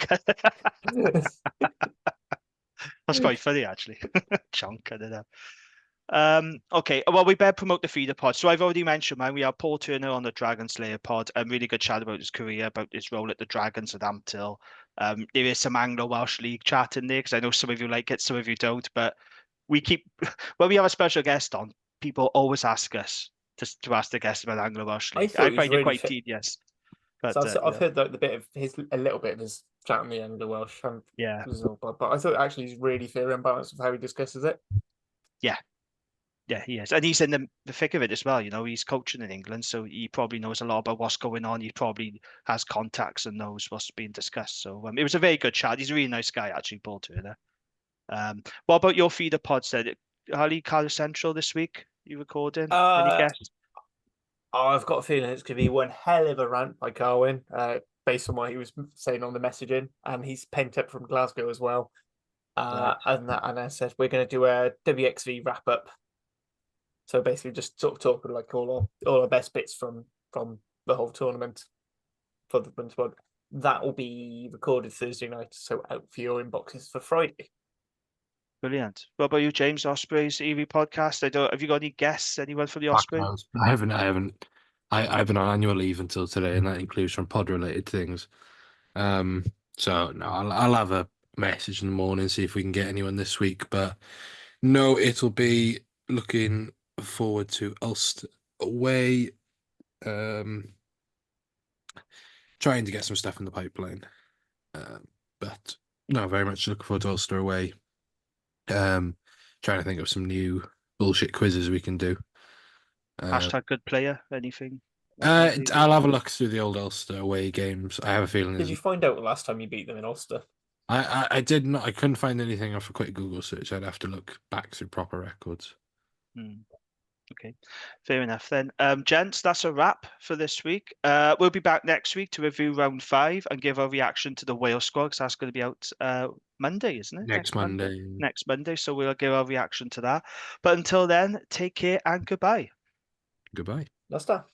That's quite funny, actually. John Cunningham. Okay, well, we better promote the feeder pod. So I've already mentioned, man, we have Paul Turner on the Dragon Slayer pod. A really good chat about his career, about his role at the Dragons at Amptill. There is some Anglo-Welsh League chat in there, because I know some of you like it, some of you don't. But we keep, when we have a special guest on, people always ask us to ask the guest about Anglo-Welsh League. I find it quite tedious. But, so I've heard a little bit of his chat on the Anglo-Welsh. But I thought actually he's really fair and balanced with how he discusses it. Yeah, he is. And he's in the thick of it as well. He's coaching in England, so he probably knows a lot about what's going on. He probably has contacts and knows what's being discussed. So it was a very good chat. He's a really nice guy, actually, Paul Turner. What about your feeder pods then? Harley, Cardiff Central this week? You recording? Any guests? I've got a feeling it's going to be one hell of a rant by Carwyn, based on what he was saying on the messaging, and he's pent up from Glasgow as well. Right. And I said we're going to do a WXV wrap up. So basically, just sort of talking like all our best bits from the whole tournament for the Bunch Pod. That will be recorded Thursday night, so out for your inboxes for Friday. Brilliant. What about you, James? Ospreys EV podcast. Have you got any guests? Anyone from the Ospreys? I haven't. I've been on annual leave until today, and that includes from pod related things. So no, I'll have a message in the morning, see if we can get anyone this week. But no, it'll be looking forward to Ulster away. Trying to get some stuff in the pipeline. But no, very much looking forward to Ulster away. Trying to think of some new bullshit quizzes we can do. Hashtag good player, anything? I'll have a look through the old Ulster away games. I have a feeling. Did you find out the last time you beat them in Ulster? I did not. I couldn't find anything off a quick Google search. I'd have to look back through proper records. Okay, fair enough then. Gents, that's a wrap for this week. We'll be back next week to review round 5 and give our reaction to the Wales squad, because that's going to be out Monday, isn't it? Next Monday. Next Monday, so we'll give our reaction to that. But until then, take care and goodbye. Goodbye. That's that.